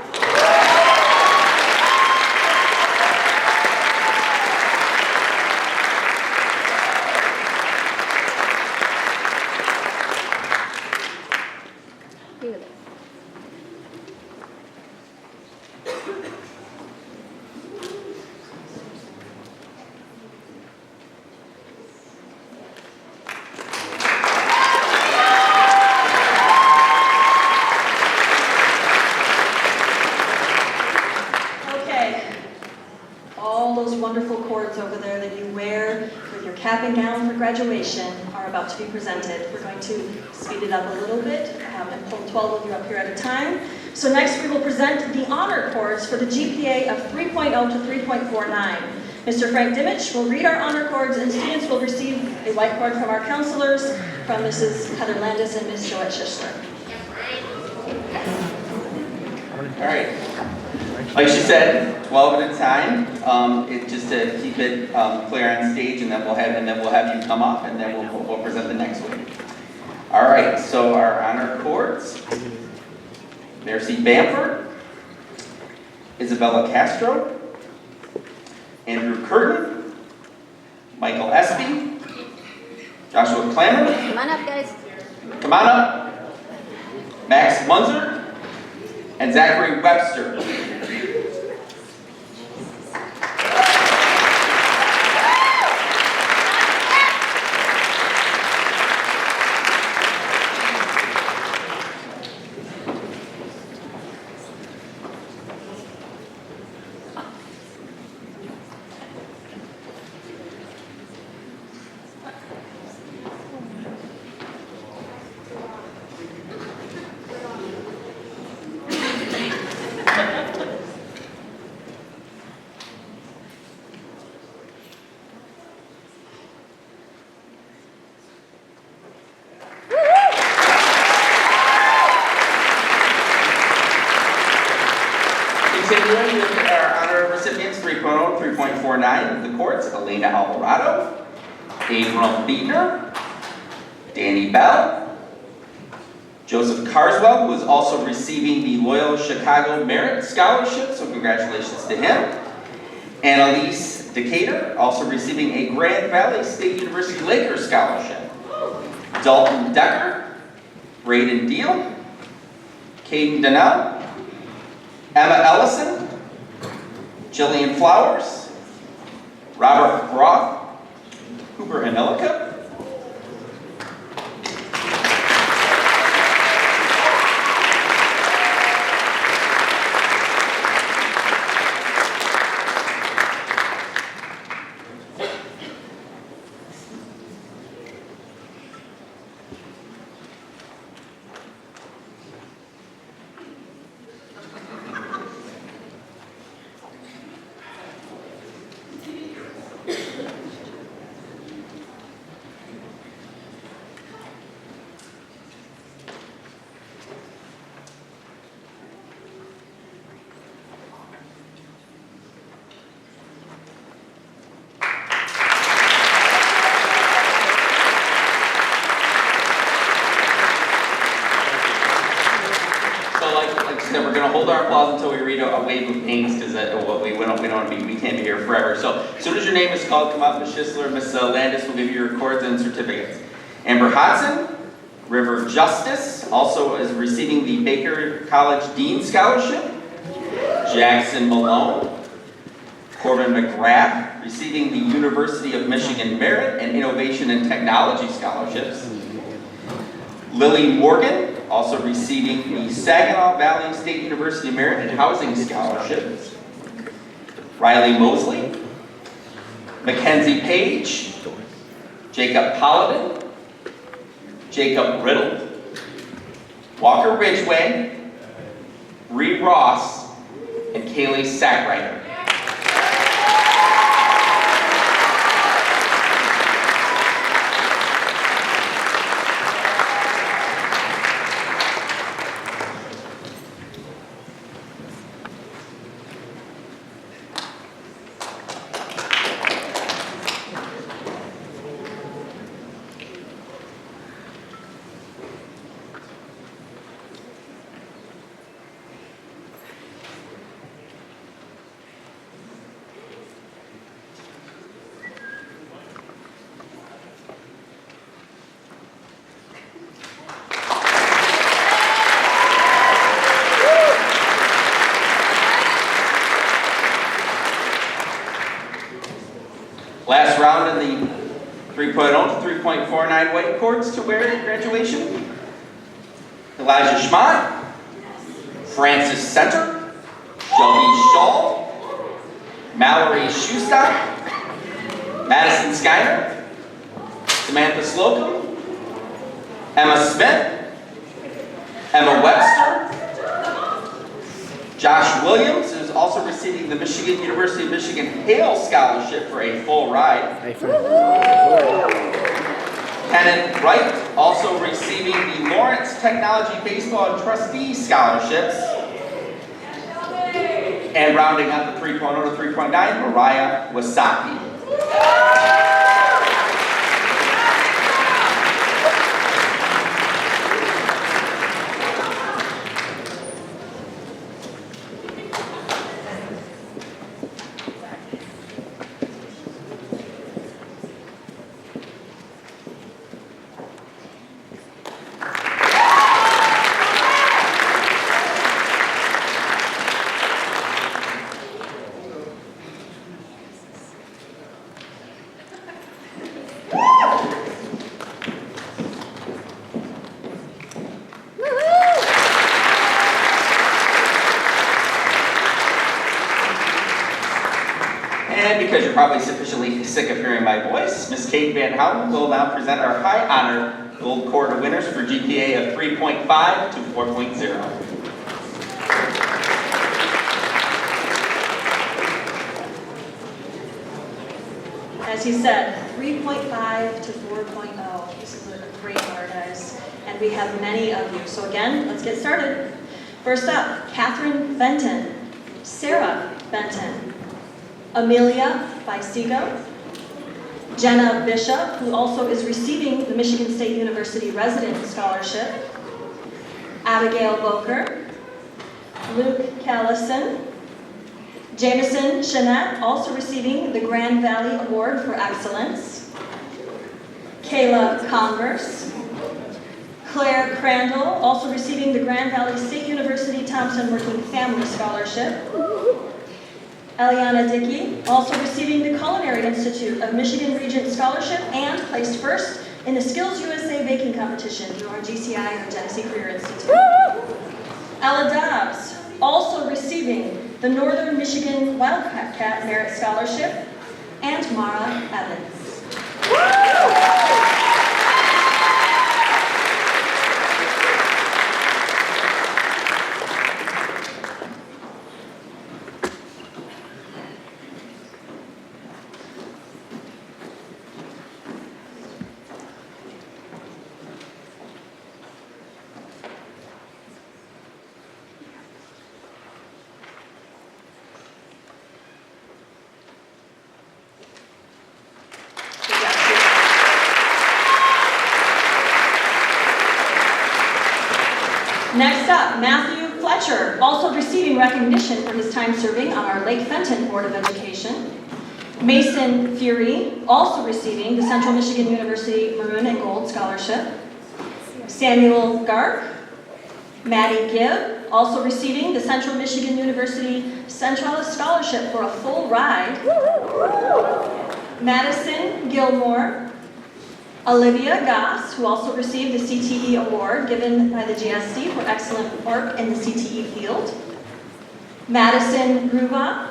Graduation are about to be presented. We're going to speed it up a little bit and pull 12 of you up here at a time. So next we will present the honor cords for the GPA of 3.0 to 3.49. Mr. Frank Dimich will read our honor cords, and students will receive a white cord from our counselors, from Mrs. Heather Landis and Ms. Joette Schistler.
All right. Like she said, 12 at a time. Just to keep it clear on stage, and then we'll have you come up, and then we'll present the next one. All right. So our honor cords: Mercy Bamford, Isabella Castro, Andrew Curtin, Michael Espy, Joshua Clammer.
Come on up, guys.
Come on up. Max Munzer and Zachary Webster. Continuing with our honor recipients, 3.0, 3.49 of the courts: Elena Alvarado, Abram Biedner, Danny Bell, Joseph Carswell, who is also receiving the Loyal Chicago Merit Scholarship, so congratulations to him. Annalise Decatur, also receiving a Grand Valley State University Lakers Scholarship. Dalton Decker, Braden Deal, Caden Donnell, Emma Ellison, Jillian Flowers, Robert Roth, Cooper Anelica, applause until we read a wave of names, because we can't be here forever. So as soon as your name is called, come up, Ms. Schisler, Ms. Landis will give you your cords and certificates. Amber Hudson, River Justice, also is receiving the Baker College Dean Scholarship. Jackson Malone. Corbin McGrath, receiving the University of Michigan Merit and Innovation and Technology Scholarships. Lily Morgan, also receiving the Saginaw Valley State University Merit and Housing Scholarship. Riley Mosley. Mackenzie Page. Jacob Paladin. Jacob Riddle, Walker Ridgway, Bree Ross, and Kaylee Sackrider. Last round in the 3.0 to 3.49 weight cords to wear at graduation. Elijah Schmott, Francis Center, Shelby Shaw, Mallory Schustock, Madison Skyner, Samantha Slocum, Emma Smith, Emma Webster, Josh Williams is also receiving the University of Michigan Hale Scholarship for a full ride. Kenneth Wright also receiving the Lawrence Technology Baseball and Trustee Scholarships. And rounding out the 3.0 to 3.9, Mariah Wasaki. Because you're probably sufficiently sick of hearing my voice, Ms. Kate Van Houten will now present our high honor gold cord winners for GPA of 3.5 to 4.0.
As he said, 3.5 to 4.0. This is a great honor, guys. And we have many of you. So again, let's get started. First up, Catherine Fenton, Sarah Fenton, Amelia Bisigo, Jenna Bishop, who also is receiving the Michigan State University Resident Scholarship, Abigail Boker, Luke Callison, Jameson Shanette, also receiving the Grand Valley Award for Excellence, Kayla Converse, Claire Crandall, also receiving the Grand Valley State University Thompson Working Family Scholarship, Eliana Dickey, also receiving the Culinary Institute of Michigan Regent Scholarship and placed first in the Skills USA Baking Competition through our GCI or Genesee Career Institute. Ella Dobbs, also receiving the Northern Michigan Wildcat Merit Scholarship, and Mara Evans. Next up, Matthew Fletcher, also receiving recognition for his time serving on our Lake Fenton Board of Education. Mason Fury, also receiving the Central Michigan University Maroon and Gold Scholarship. Samuel Gark. Maddie Gibb, also receiving the Central Michigan University Centralis Scholarship for a full ride. Madison Gilmore. Olivia Goss, who also received the CTE Award given by the GSD for excellent work in the CTE field. Madison Gruva.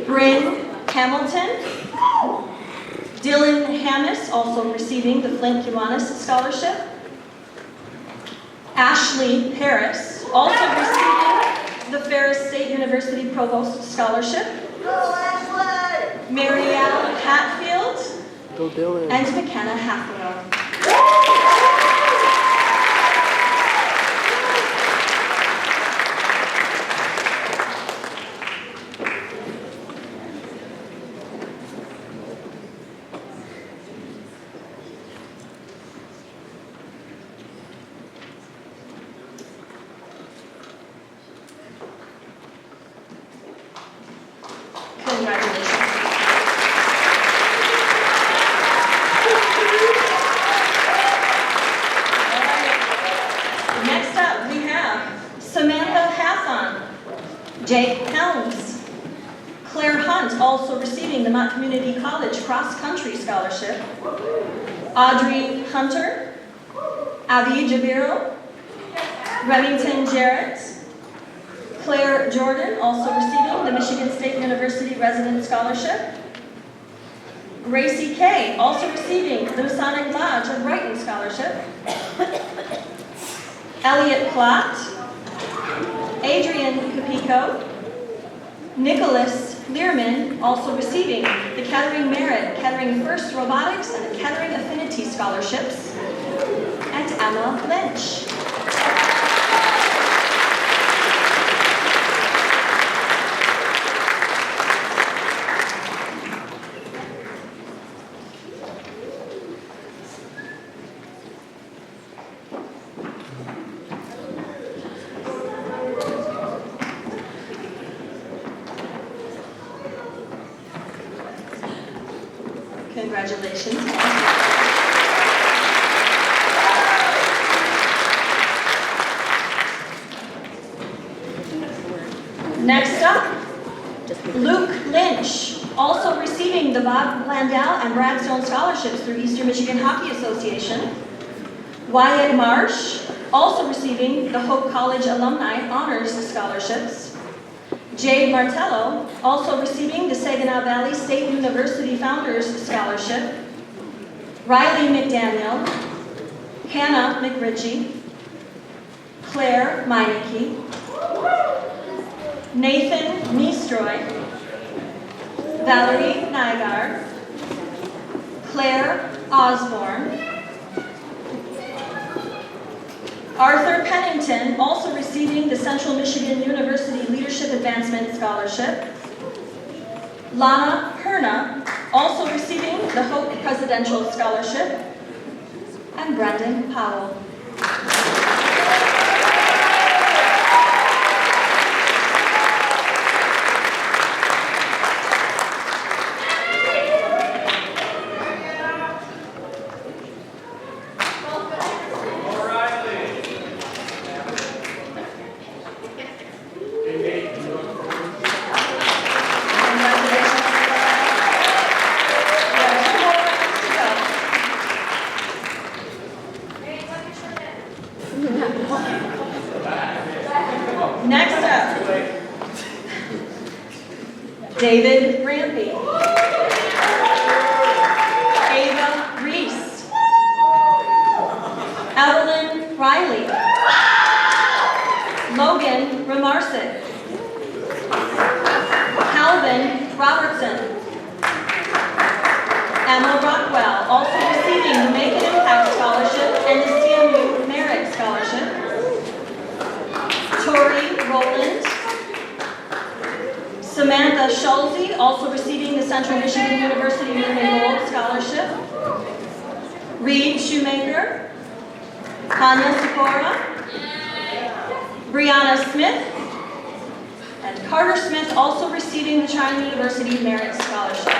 Bryn Hamilton. Dylan Hammis, also receiving the Flint Kiwanis Scholarship. Ashley Harris, also receiving the Ferris State University Provost Scholarship. Marielle Hatfield. And McKenna Hathaway. Jake Helms. Claire Hunt, also receiving the Mott Community College Cross Country Scholarship. Audrey Hunter. Avi Jabiro. Remington Jarrett. Claire Jordan, also receiving the Michigan State University Resident Scholarship. Gracie Kay, also receiving the Masonic Lodge of Brighton Scholarship. Elliot Platt. Adrian Capico. Nicholas Learman, also receiving the Kettering Merit, Kettering First Robotics, and the Kettering Affinity Scholarships. And Emma Lynch. Congratulations. Next up, Luke Lynch, also receiving the Bob Landau and Bradstone Scholarships through Eastern Michigan Hockey Association. Wyatt Marsh, also receiving the Hope College Alumni Honors Scholarships. Jade Martello, also receiving the Saginaw Valley State University Founders Scholarship. Riley McDaniel. Hannah McRitchie. Claire Meineke. Nathan Niestroy. Valerie Nygaard. Claire Osborne. Arthur Pennington, also receiving the Central Michigan University Leadership Advancement Scholarship. Lana Perna, also receiving the Hope Presidential Scholarship. And Brendan Powell. Next up, David Rampy. Ava Reese. Evelyn Riley. Logan Ramarsic. Calvin Robertson. Emma Rockwell, also receiving the Make an Impact Scholarship and the CMU Merit Scholarship. Tori Rowland. Samantha Schulze, also receiving the Central Michigan University Maroon and Gold Scholarship. Reed Shoemaker. Tanya Sikora. Brianna Smith, and Carter Smith also receiving the China University Merit Scholarship.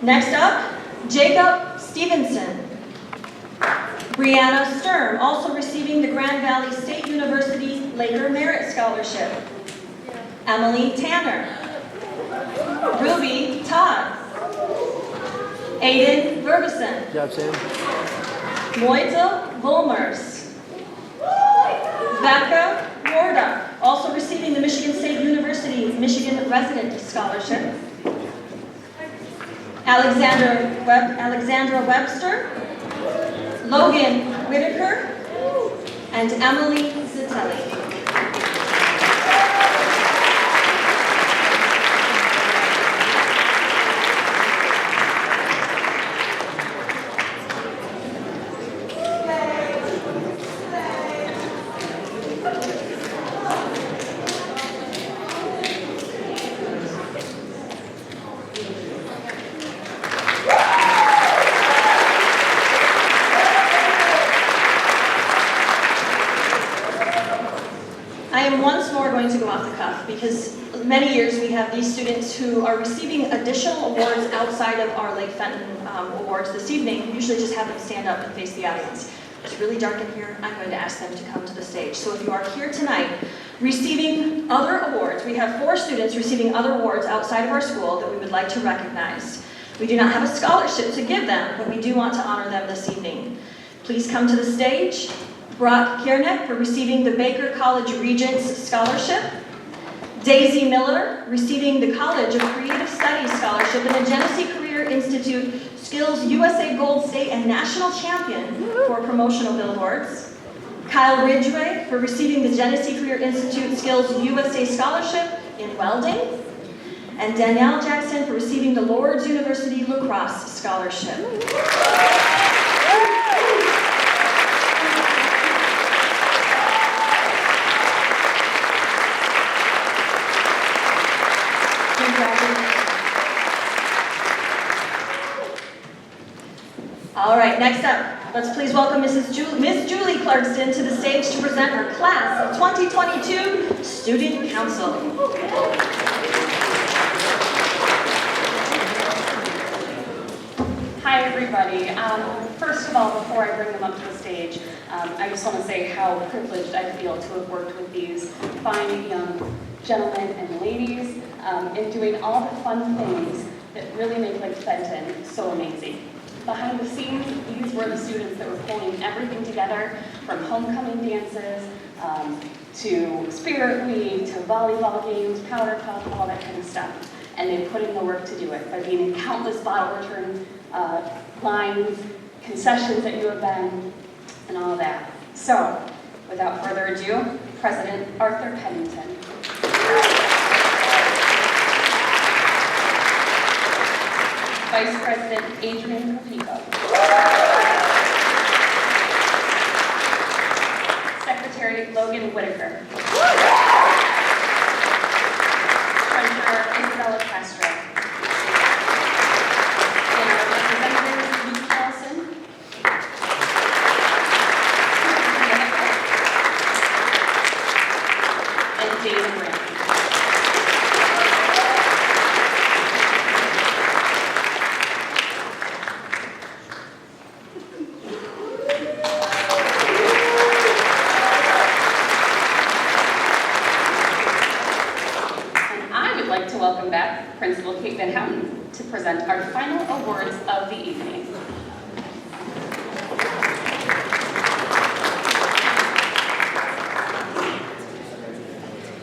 Next up, Jacob Stevenson. Brianna Sturm, also receiving the Grand Valley State University Laker Merit Scholarship. Emily Tanner. Ruby Todd. Aiden Verbison.
Good job, Sam.
Moita Volmers. Becca Warda, also receiving the Michigan State University Michigan Resident Scholarship. Alexandra Webster, Logan Whitaker, and Emily Zitelli. Going to go off the cuff because many years we have these students who are receiving additional awards outside of our Lake Fenton awards this evening. We usually just have them stand up and face the audience. It's really dark in here. I'm going to ask them to come to the stage. So if you are here tonight receiving other awards, we have 4 students receiving other awards outside of our school that we would like to recognize. We do not have a scholarship to give them, but we do want to honor them this evening. Please come to the stage. Brock Kiernick for receiving the Baker College Regents Scholarship. Daisy Miller receiving the College of Creative Studies Scholarship and the Genesee Career Institute Skills USA Gold State and National Champion for promotional billboards. Kyle Ridgway for receiving the Genesee Career Institute Skills USA Scholarship in welding. And Danielle Jackson for receiving the Lourdes University Lacrosse Scholarship. All right, next up, let's please welcome Miss Julie Clarkston to the stage to present her Class of 2022 Student Council.
Hi, everybody. First of all, before I bring them up to the stage, I just want to say how privileged I feel to have worked with these fine young gentlemen and ladies in doing all the fun things that really make Lake Fenton so amazing. Behind the scenes, these were the students that were pulling everything together, from homecoming dances to Spirit Week to volleyball games, powder puff, all that kind of stuff. And they put in the work to do it by being in countless bottle return lines, concessions that you have been, and all that. So, without further ado, President Arthur Pennington. Vice President Adrian Capico. Secretary Logan Whitaker. Treasurer Isabella Castro. And our representative, Luke Carlson. And David Grant. Welcome back Principal Kate Van Houten to present our final awards of the evening.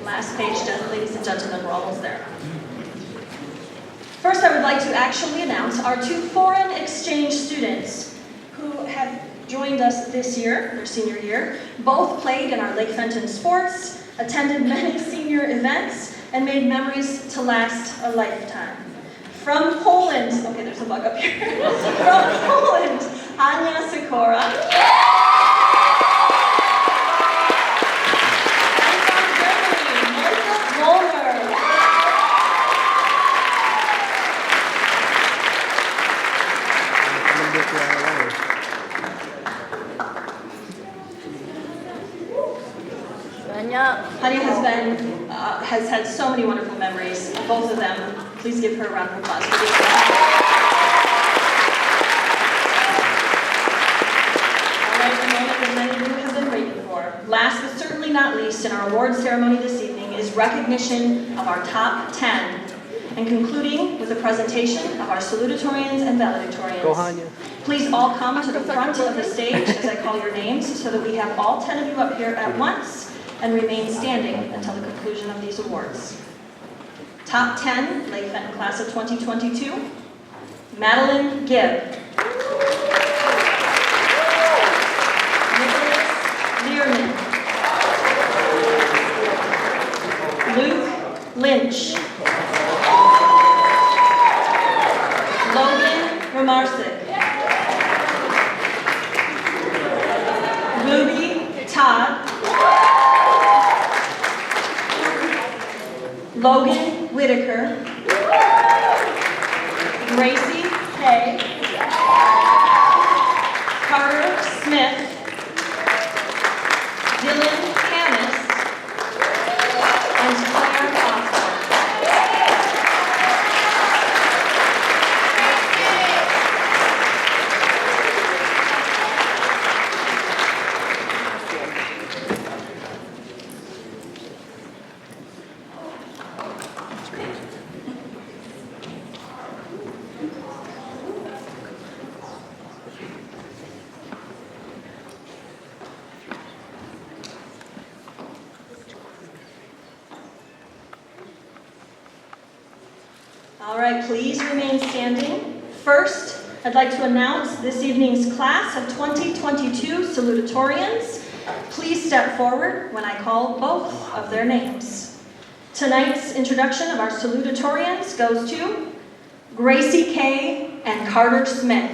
Last page done, ladies and gentlemen, we're almost there. First, I would like to actually announce our 2 foreign exchange students joined us this year, their senior year. Both played in our Lake Fenton sports, attended many senior events, and made memories to last a lifetime. From Poland, okay, there's a bug up here. From Poland, Anya Sikora. And from Germany, Martha Wollner. Anya has had so many wonderful memories, both of them. Please give her a round of applause for this. All right, the moment that many of you have been waiting for. Last but certainly not least in our award ceremony this evening is recognition of our top 10, and concluding with a presentation of our salutatorians and valedictorians. Please all come to the front of the stage as I call your names so that we have all 10 of you up here at once and remain standing until the conclusion of these awards. Top 10, Lake Fenton Class of 2022, Madeline Gibb. Nicholas Learman. Luke Lynch. Logan Romarsic. Ruby Todd. Logan Whitaker, Gracie Hay, Carter Smith, Dylan Hammis, and Claire Osborne. All right, please remain standing. First, I'd like to announce this evening's class of 2022 salutatorians. Please step forward when I call both of their names. Tonight's introduction of our salutatorians goes to Gracie Kay and Carter Smith.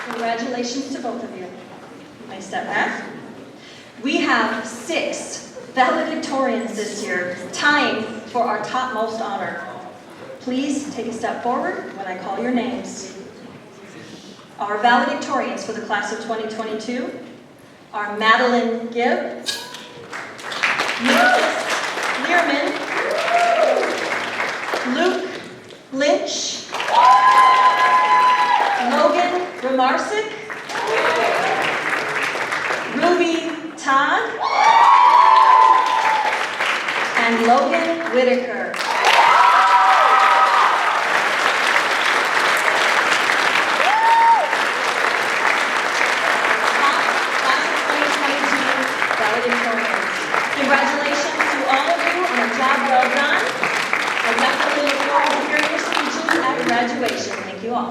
Congratulations to both of you. Nice step back. We have 6 valedictorians this year, tying for our topmost honor. Please take a step forward when I call your names. Our valedictorians for the class of 2022 are Madeline Gibb, Nicholas Learman, Luke Lynch, Logan Romarsic, Ruby Todd, and Logan Whitaker. Congratulations to all of you on a job well done. I definitely look forward to hearing your speeches at graduation. Thank you all.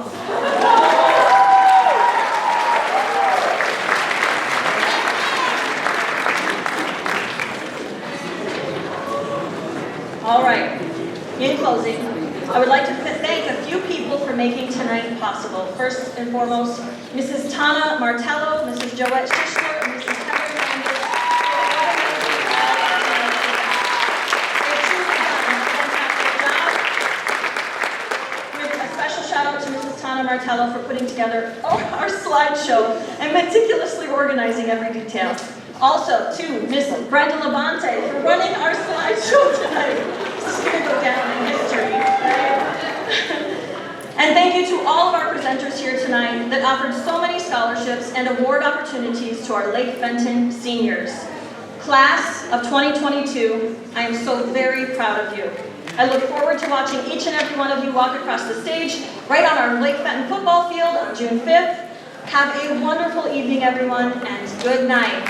All right, in closing, I would like to thank a few people for making tonight possible. First and foremost, Mrs. Tana Martello, Mrs. Joette Schishler, and Mrs. Heather Hernandez. Shout out to Mrs. Tana Martello for putting together our slideshow and meticulously organizing every detail. Also to Miss Brenda Labonte for running our slideshow tonight. This is going to go down in history. And thank you to all of our presenters here tonight that offered so many scholarships and award opportunities to our Lake Fenton seniors. Class of 2022, I am so very proud of you. I look forward to watching each and every one of you walk across the stage right on our Lake Fenton football field on June 5th. Have a wonderful evening, everyone, and good night.